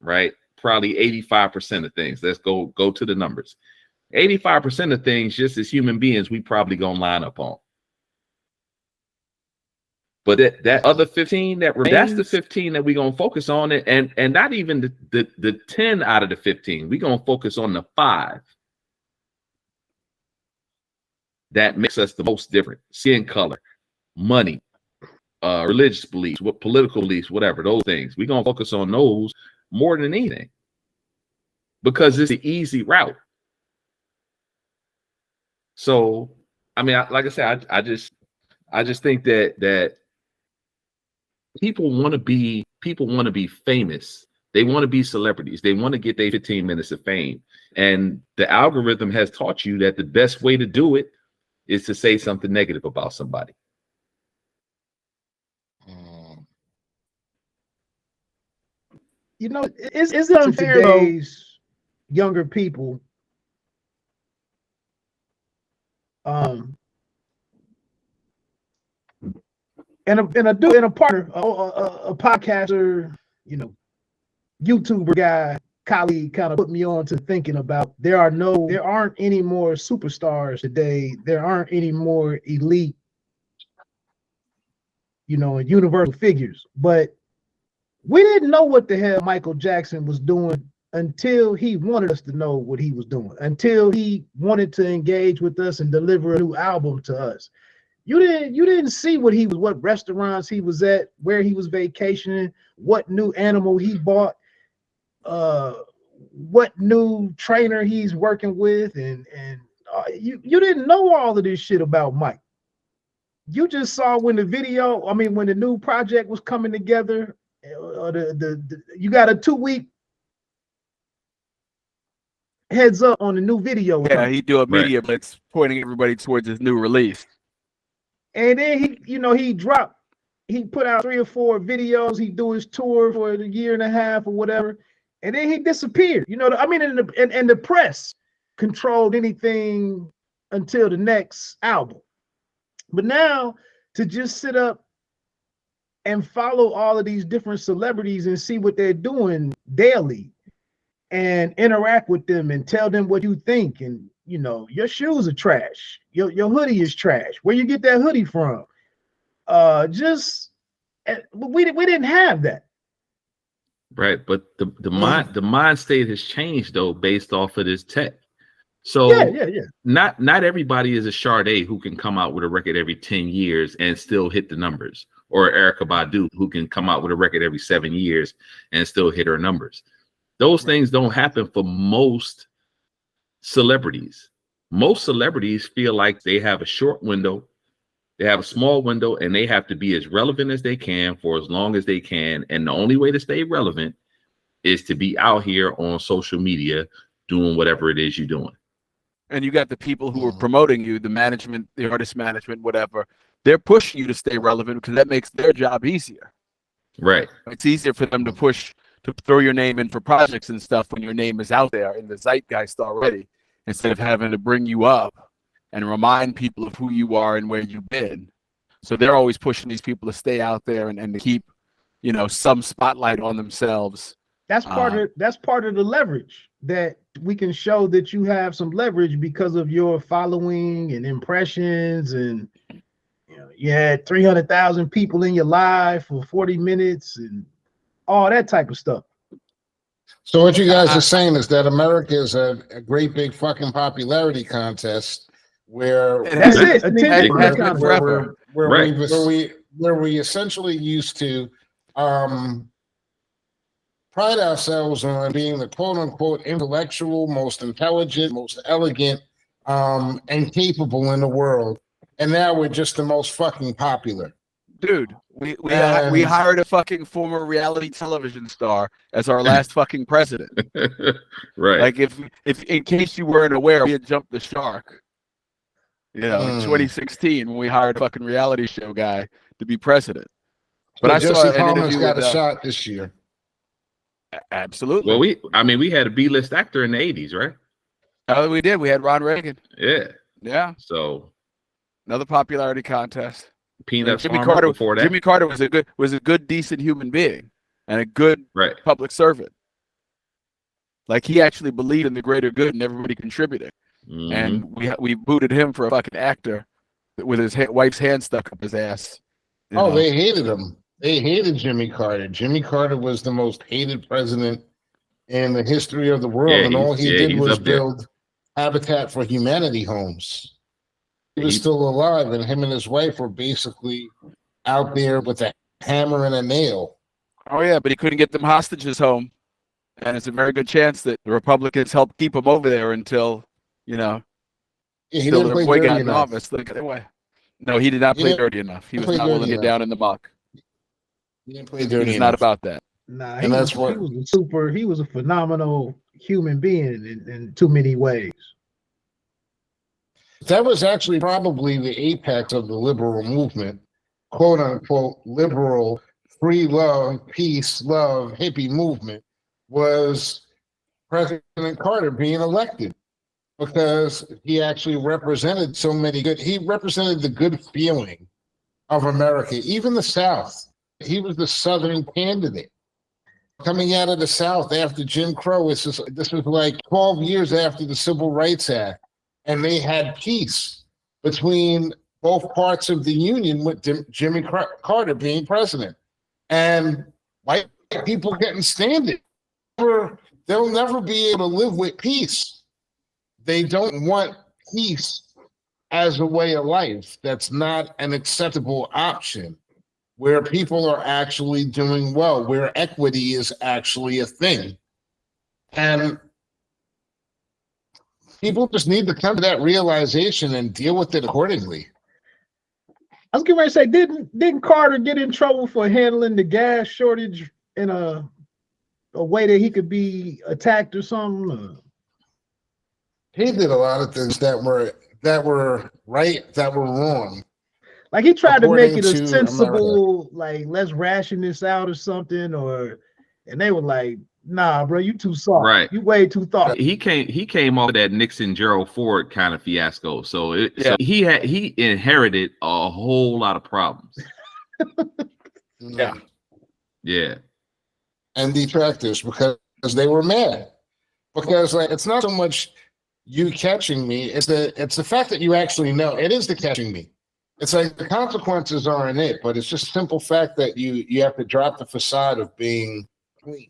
right? Probably 85% of things. Let's go to the numbers. 85% of things, just as human beings, we probably gonna line up on. But that other 15 that's the 15 that we're gonna focus on, and not even the 10 out of the 15. We're gonna focus on the 5 that makes us the most different: skin color, money, religious beliefs, what political beliefs, whatever, those things. We're gonna focus on those more than anything because it's the easy route. So, I mean, like I said, I just think that people want to be famous. They want to be celebrities. They want to get their 15 minutes of fame. And the algorithm has taught you that the best way to do it is to say something negative about somebody. You know, it's unfair today's younger people. And a partner, a podcaster, you know, YouTuber guy, colleague, kind of put me on to thinking about there aren't any more superstars today. There aren't any more elite, you know, and universal figures. But we didn't know what the hell Michael Jackson was doing until he wanted us to know what he was doing, until he wanted to engage with us and deliver a new album to us. You didn't see what restaurants he was at, where he was vacationing, what new animal he bought, what new trainer he's working with, and you didn't know all of this shit about Mike. You just saw when the new project was coming together, you got a 2-week heads up on the new video. Yeah, he do a media blitz pointing everybody towards his new release. And then he put out 3 or 4 videos. He do his tour for a year and a half or whatever, and then he disappeared. You know, and the press controlled anything until the next album. But now to just sit up and follow all of these different celebrities and see what they're doing daily and interact with them and tell them what you think, and you know, your shoes are trash, your hoodie is trash, where you get that hoodie from, we didn't have that. Right, but the mind state has changed though based off of this tech. So yeah. Not everybody is a Sade who can come out with a record every 10 years and still hit the numbers, or Erykah Badu who can come out with a record every 7 years and still hit her numbers. Those things don't happen for most celebrities. Most celebrities feel like they have a short window, they have a small window, and they have to be as relevant as they can for as long as they can. And the only way to stay relevant is to be out here on social media doing whatever it is you're doing. And you got the people who are promoting you, the management, the artist management, whatever. They're pushing you to stay relevant because that makes their job easier. Right. It's easier for them to throw your name in for projects and stuff when your name is out there in the zeitgeist already, instead of having to bring you up and remind people of who you are and where you've been. So they're always pushing these people to stay out there and to keep, you know, some spotlight on themselves. That's part of the leverage, that we can show that you have some leverage because of your following and impressions, and you know, you had 300,000 people in your live for 40 minutes and all that type of stuff. So what you guys are saying is that America is a great big fucking popularity contest where we essentially used to pride ourselves on being the quote unquote intellectual, most intelligent, most elegant, and capable in the world. And now we're just the most fucking popular. Dude, we hired a fucking former reality television star as our last fucking president. Right. Like if in case you weren't aware, we had jumped the shark. You know, in 2016 when we hired a fucking reality show guy to be president. But I saw an interview got a shot this year. Absolutely. Well, we had a B-list actor in the 80s, right? Oh, we did. We had Ron Reagan. Yeah. Yeah, So another popularity contest. Peanut Jimmy Farmer Carter. before that. Jimmy Carter was a good, decent human being and a good Right. public servant. Like he actually believed in the greater good and everybody contributing. Mhm. And we booted him for a fucking actor with his wife's hand stuck up his ass. Oh, they hated him. They hated Jimmy Carter. Jimmy Carter was the most hated president in the history of the world, Yeah, and all he did he's was up there. build Habitat for Humanity homes. He was He- still alive, and him and his wife were basically out there with a hammer and a nail. Oh yeah, but he couldn't get them hostages home, and it's a very good chance that the Republicans helped keep him over there until Yeah, he till didn't their play boy dirty got in enough. office. Look at their way. No, he did not He play didn't dirty enough. He was play not willing to dirty get enough. down in the muck. He didn't play He dirty was not enough. about that. Nah, And that's what- he was a phenomenal human being in too many ways. That was actually probably the apex of the liberal movement, quote unquote, liberal, free love, peace, love, hippie movement, was President Carter being elected, because he actually represented so many good, he represented the good feeling of America, even the South. He was the Southern candidate. Coming out of the South after Jim Crow, this was like 12 years after the Civil Rights Act, and they had peace between both parts of the Union with Jimmy Carter being president. And white people couldn't stand it. They'll never be able to live with peace. They don't want peace as a way of life. That's not an acceptable option, where people are actually doing well, where equity is actually a thing. And people just need to come to that realization and deal with it accordingly. I was getting ready to say, didn't Carter get in trouble for handling the gas shortage in a way that he could be attacked or something? He did a lot of things that were right, that were wrong. Like he tried to make it a According to sensible, like, let's ration this out or something, and they were like, nah, bro, you too soft. Right. You way too thoughtful. He came off of that Nixon Gerald Ford kind of fiasco. So he inherited a whole lot of problems. Yeah. Yeah. And detractors, because they were mad. Because like, it's not so much you catching me, it's the fact that you actually know. It is the catching me. It's like the consequences aren't it, but it's just simple fact that you have to drop the facade of being clean,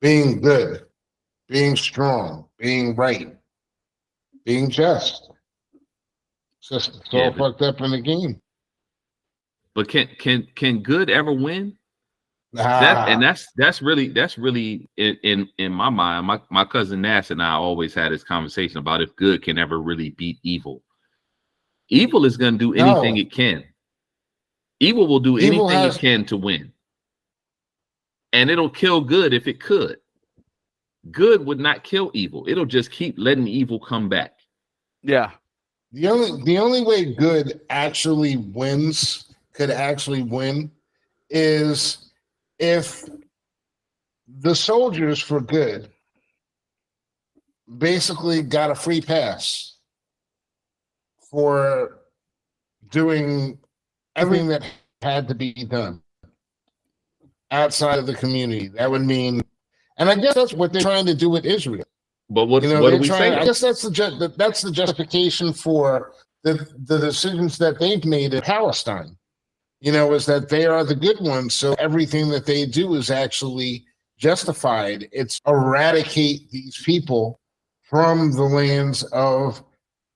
being good, being strong, being right, being just. It's all fucked up in the game. But can good ever win? Ah. That's really in my mind. My cousin Nass and I always had this conversation about if good can ever really beat evil. Evil is going to do anything it can. Evil will do anything it can to win. And it'll kill good if it could. Good would not kill evil. It'll just keep letting evil come back. Yeah. The only way good actually could actually win is if the soldiers for good basically got a free pass for doing everything that had to be done outside of the community. That would mean, and I guess that's what they're trying to do with Israel. But what do we say? I guess that's the justification for the decisions that they've made in Palestine. Is that they are the good ones, so everything that they do is actually justified. It's eradicate these people from the lands of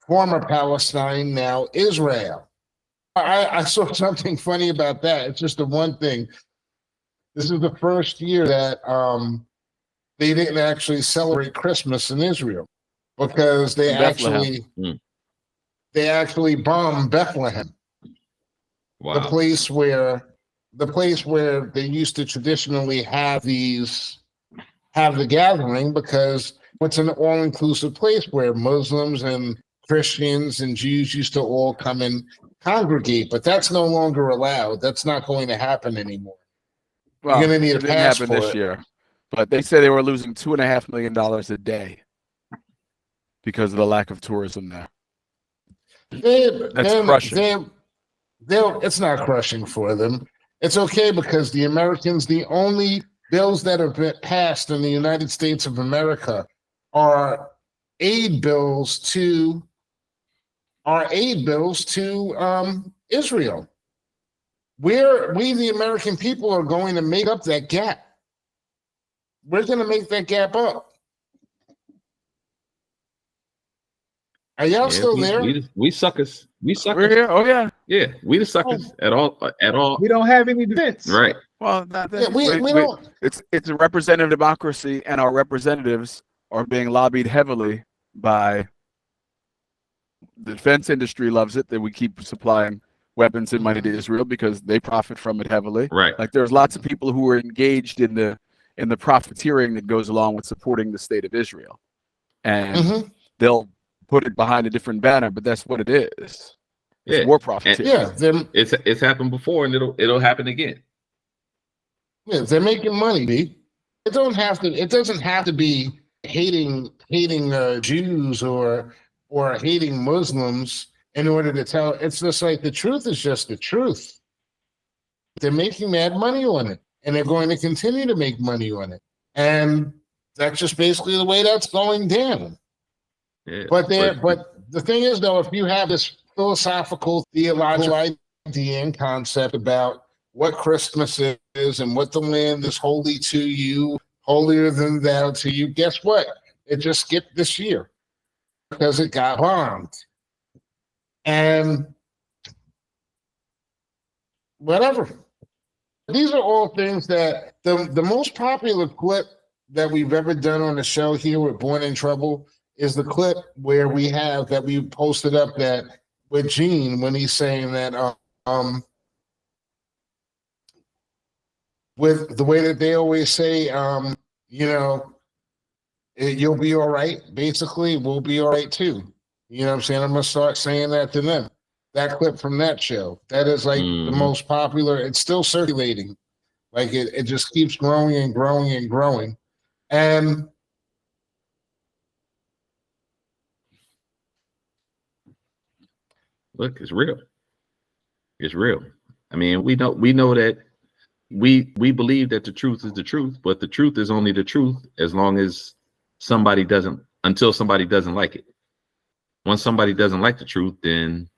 former Palestine, now Israel. I saw something funny about that. It's just the one thing. This is the first year that they didn't actually celebrate Christmas in Israel, because they actually bombed Bethlehem. Wow. The place where they used to traditionally have the gathering, because it's an all-inclusive place where Muslims and Christians and Jews used to all come and congregate, but that's no longer allowed. That's not going to happen anymore. Well, You're going to need a it didn't happen passport this year, but they say they were losing $2.5 million a day. because of the lack of tourism there. That's crushing. It's not crushing for them. It's okay because the Americans, the only bills that have been passed in the United States of America are aid bills to Israel. We the American people are going to make up that gap. We're going to make that gap up. Are y'all still there? We suckers. We suckers. We're here. Oh yeah. Yeah, we the suckers at all. We don't have any defense. Right. Well, we don't. It's a representative democracy, and our representatives are being lobbied heavily by the defense industry. Loves it that we keep supplying weapons and money to Israel because they profit from it heavily. Right. Like there's lots of people who are engaged in the profiteering that goes along with supporting the state of Israel, and they'll put it behind a different banner, but that's what it is. It's war profiteering. It's happened before, and it'll happen again. Yeah, they're making money. It doesn't have to be hating Jews or hating Muslims in order to tell. It's just like the truth is just the truth. They're making mad money on it, and they're going to continue to make money on it, and that's just basically the way that's going down. Yeah, but the thing is, though, if you have this philosophical, theological idea and concept about what Christmas is and what the land is holy to you, holier than thou to you, guess what? It just skipped this year because it got bombed. And whatever. These are all things that the most popular clip that we've ever done on the show here with Born in Trouble is the clip where we posted up that with Gene when he's saying that with the way that they always say you'll be all right, basically we'll be all right too. You know what I'm saying? I'm gonna start saying that to them. That clip from that show, that is like the most popular. It's still circulating, like it just keeps growing and growing and growing. And look, it's real. It's real. I mean, we know that we believe that the truth is the truth, but the truth is only the truth as long as until somebody doesn't like it. Once somebody doesn't like the truth, then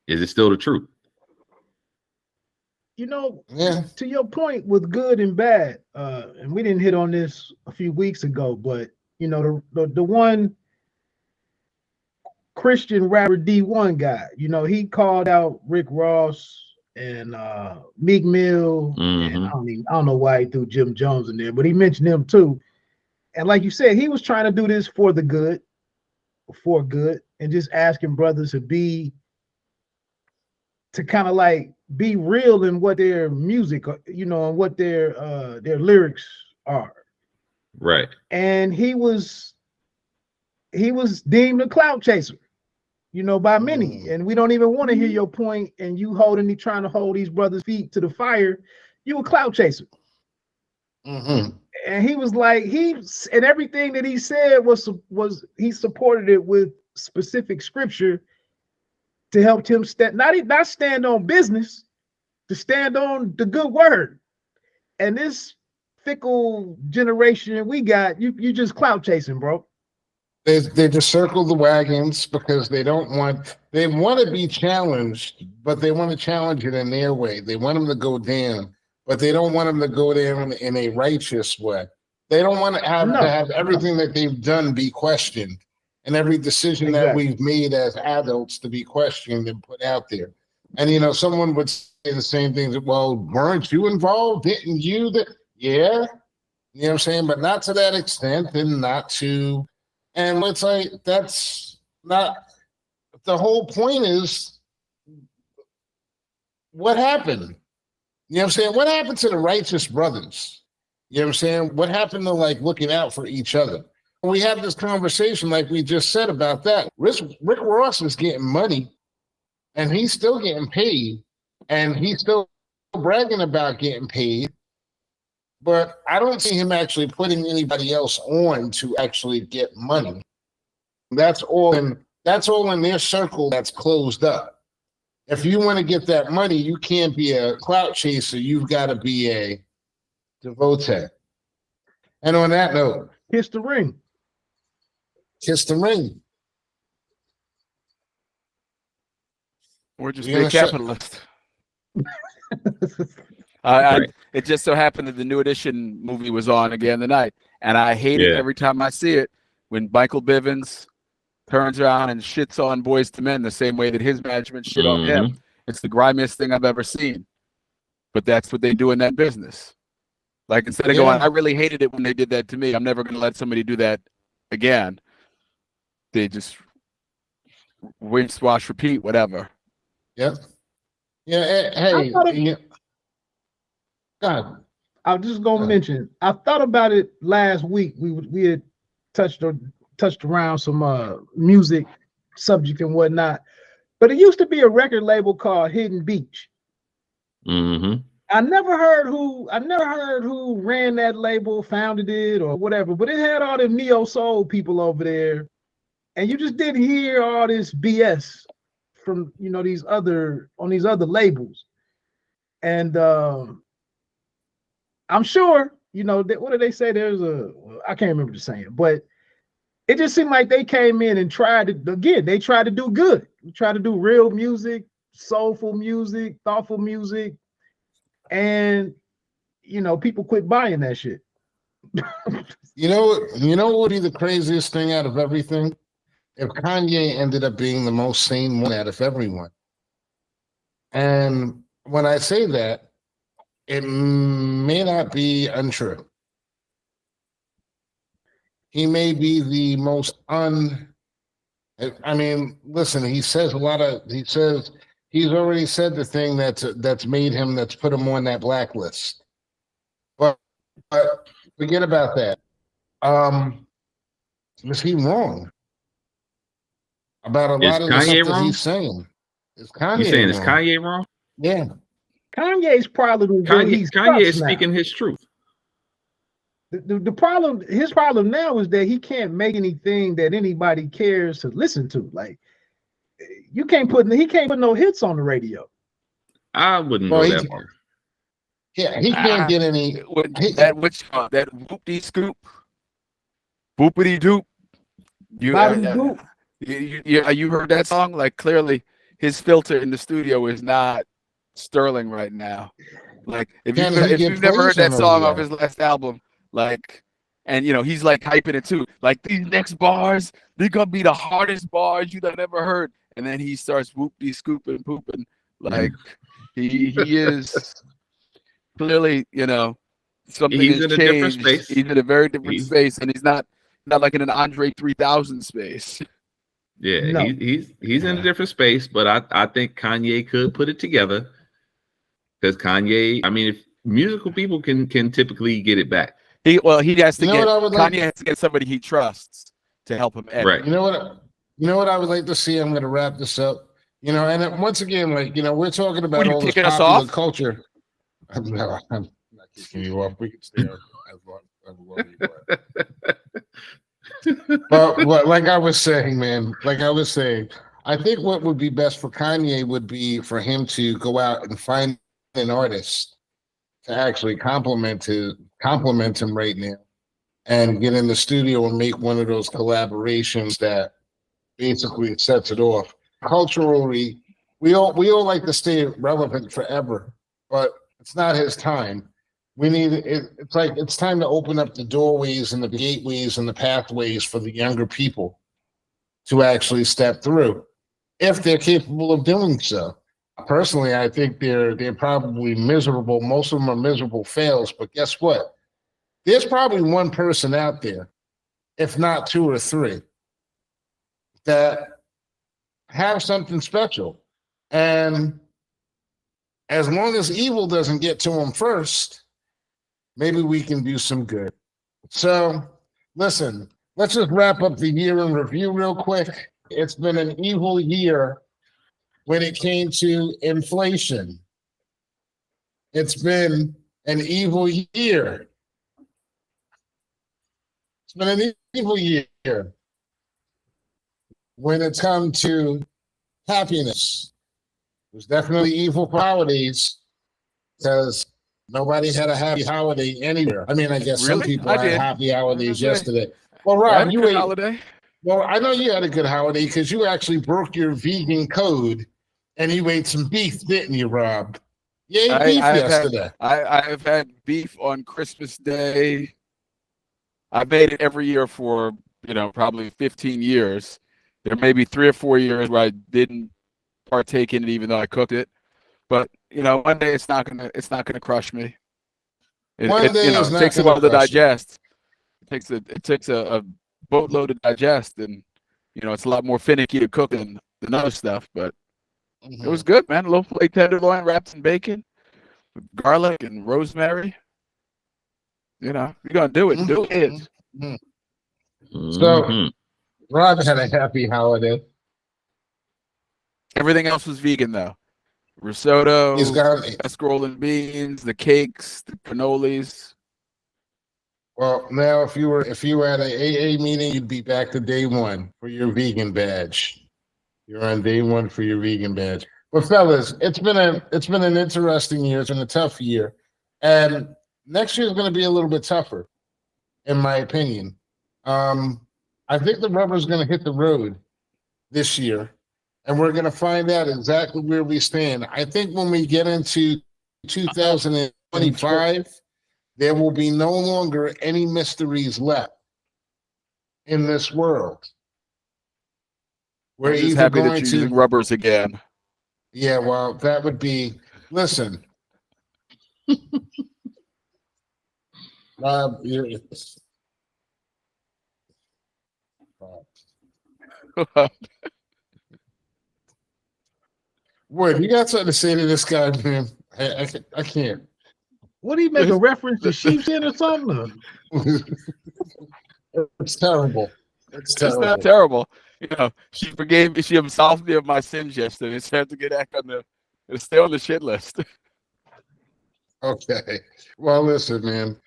is it still the truth? To your point with good and bad, and we didn't hit on this a few weeks ago, but the one Christian rapper D1 guy, he called out Rick Ross and Meek Mill, and I don't know why he threw Jim Jones in there, but he mentioned them too. And like you said, he was trying to do this for good, and just asking brothers to kind of like be real in what their music, and what their lyrics are. Right. And he was deemed a clout chaser, by many. And we don't even want to hear your point, and you trying to hold these brothers' feet to the fire. You a clout chaser. And he was like, and everything that he said was he supported it with specific scripture to help him not stand on business, to stand on the good word. And this fickle generation we got, you just clout chasing, bro. They just circle the wagons because they want to be challenged, but they want to challenge it in their way. They want them to go down, but they don't want them to go down in a righteous way. They don't want to have everything that they've done be questioned, and every decision that we've made as adults to be questioned and put out there. And someone would say the same thing that, well, weren't you involved? Didn't you? Yeah. You know what I'm saying? But not to that extent, and not to. And it's like, that's not the whole point. Is what happened? You know what I'm saying? What happened to the righteous brothers? You know what I'm saying? What happened to like looking out for each other? We had this conversation, like we just said about that. Rick Ross is getting money, and he's still getting paid, and he's still bragging about getting paid. But I don't see him actually putting anybody else on to actually get money. That's all in their circle that's closed up. If you want to get that money, you can't be a clout chaser. You've got to be a devotee. And on that note, Kiss the ring. kiss the ring. We're just You're big gonna shut- capitalists. Right. It just so happened that the New Edition movie was on again tonight, and I hate it Yeah. every time I see it when Michael Bivins turns around and shits on Boys to Men the same way that his management shit on him. It's the grimiest thing I've ever seen. But that's what they do in that business. Like, instead of going, I really hated it when they did that to me, I'm never going to let somebody do that again. They just rinse, wash, repeat, whatever. Yep. Yeah. Hey. God. I was just gonna mention. I thought about it last week. We had touched around some music subject and whatnot, but it used to be a record label called Hidden Beach. Mm-hmm. I never heard who ran that label, founded it, or whatever. But it had all the neo soul people over there, and you just didn't hear all this BS from these other labels. And I'm sure what do they say? I can't remember the saying, but it just seemed like they came in and tried to do good. Try to do real music, soulful music, thoughtful music, and people quit buying that shit. You know what would be the craziest thing out of everything? If Kanye ended up being the most sane one out of everyone. And when I say that, it may not be untrue. He may be the most listen, he says he's already said the thing that's made him, that's put him on that blacklist. But forget about that. Is he wrong about a lot of the stuff that he's saying? Is Kanye You saying wrong? is Kanye wrong? Yeah. Kanye's problem Kanye is speaking his truth. The problem, his problem now is that he can't make anything that anybody cares to listen to. Like, he can't put no hits on the radio. I wouldn't go that far. Yeah, he can't get any. That whoop-dee scoop, boopity doop. You heard that song? Like, clearly his filter in the studio is not sterling right now. Like, if you've never heard that song off his last album, like, and he's like hyping it too. Like, these next bars, they're gonna be the hardest bars you've ever heard. And then he starts whoop-dee scooping, pooping. Like, he is clearly, something He's has in a changed. different space. He's in a very different space, and he's not like in an Andre 3000 space. Yeah, no. he's in a different space, but I think Kanye could put it together, because Kanye, I mean, if musical people can typically get it back. He has to Kanye has to get somebody he trusts to help him edit. Right. You know what I would like to see? I'm going to wrap this up. And once again, we're talking about all this popular culture. No, I'm not kicking you off. We can stay on as long as you want. But like I was saying, I think what would be best for Kanye would be for him to go out and find an artist to actually compliment him right now, and get in the studio and make one of those collaborations that basically sets it off. Culturally, we all like to stay relevant forever, but it's not his time. We need it. It's time to open up the doorways and the gateways and the pathways for the younger people to actually step through, if they're capable of doing so. Personally, I think they're probably miserable. Most of them are miserable fails, but guess what? There's probably one person out there, if not two or three, that have something special. And as long as evil doesn't get to them first, maybe we can do some good. So, listen, let's just wrap up the year in review real quick. It's been an evil year when it came to inflation. It's been an evil year. It's been an evil year when it comes to happiness, there's definitely evil holidays because nobody had a happy holiday anywhere. I mean, I guess some Really? people I had did. happy holidays say. yesterday. Well, I had Rob, a you good ate. holiday. Well, I know you had a good holiday because you actually broke your vegan code and you ate some beef, didn't you, Rob? You ate beef yesterday. I have had beef on Christmas Day. I made it every year for probably 15 years. There may be 3 or 4 years where I didn't partake in it, even though I cooked it. But one day it's not gonna crush me. One day it's it not takes a gonna while to crush you. digest. It takes a boatload to digest, and it's a lot more finicky to cook than other stuff. But it was good, man. A little filet tenderloin wrapped in bacon, with garlic and rosemary. You're gonna do it. Do it. So Rob had a happy holiday. Everything else was vegan though. Risotto, He's got. escarole beans, the cakes, the cannolis. Well, now if you were at an AA meeting, you'd be back to day one for your vegan badge. You're on day one for your vegan badge. But fellas, it's been an interesting year. It's been a tough year, and next year is going to be a little bit tougher, in my opinion. I think the rubber is going to hit the road this year, and we're going to find out exactly where we stand. I think when we get into 2025, there will be no longer any mysteries left in this world. We're just happy that you're using rubbers again. Yeah, well, that would be. Listen, Rob, Wood, you got something to say to this guy, man? I can't. What do you make a reference to sheepskin or something? It's terrible. It's terrible. It's not terrible. She absolved me of my sins yesterday. It's time to get back stay on the shit list. Okay. Well, listen, man.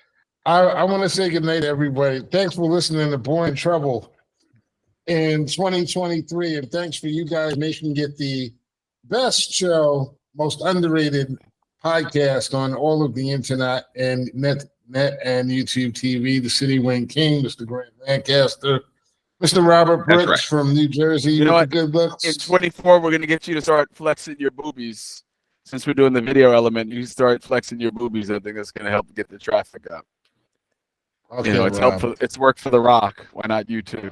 I want to say good night to everybody. Thanks for listening to Boy in Trouble in 2023, and thanks for you guys making it the best show, most underrated podcast on all of the internet and net and YouTube TV. The City Wing King, Mr. Grant Lancaster, Mr. Robert Brooks from New Jersey with the good looks. In 24, we're gonna get you to start flexing your boobies. Since we're doing the video element, you start flexing your boobies. I think that's gonna help get the traffic up. Okay, it's helpful. It's worked for The Rock. Why not you too?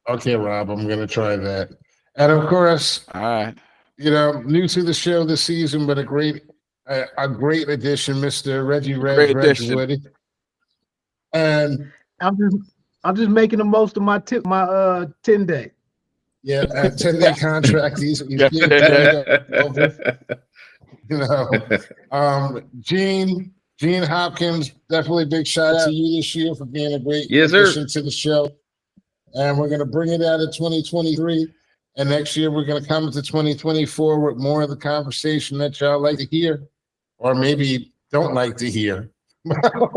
Okay, Rob, I'm gonna try that. And of course, all right. New to the show this season, but a great addition, Mr. Reggie Wedgwood. And I'm just making the most of my 10-day. Yeah, a 10-day contract. He's Gene Hopkins, definitely big shout out to you this year for being a great addition to the show. And we're going to bring it out in 2023. And next year, we're going to come to 2024 with more of the conversation that y'all like to hear, or maybe don't like to hear. All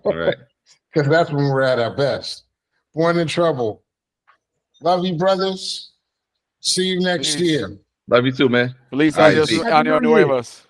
right. Because that's when we're at our best. Born in Trouble. Love you, brothers. See you next year. Love you too, man. Feliz años nuevos.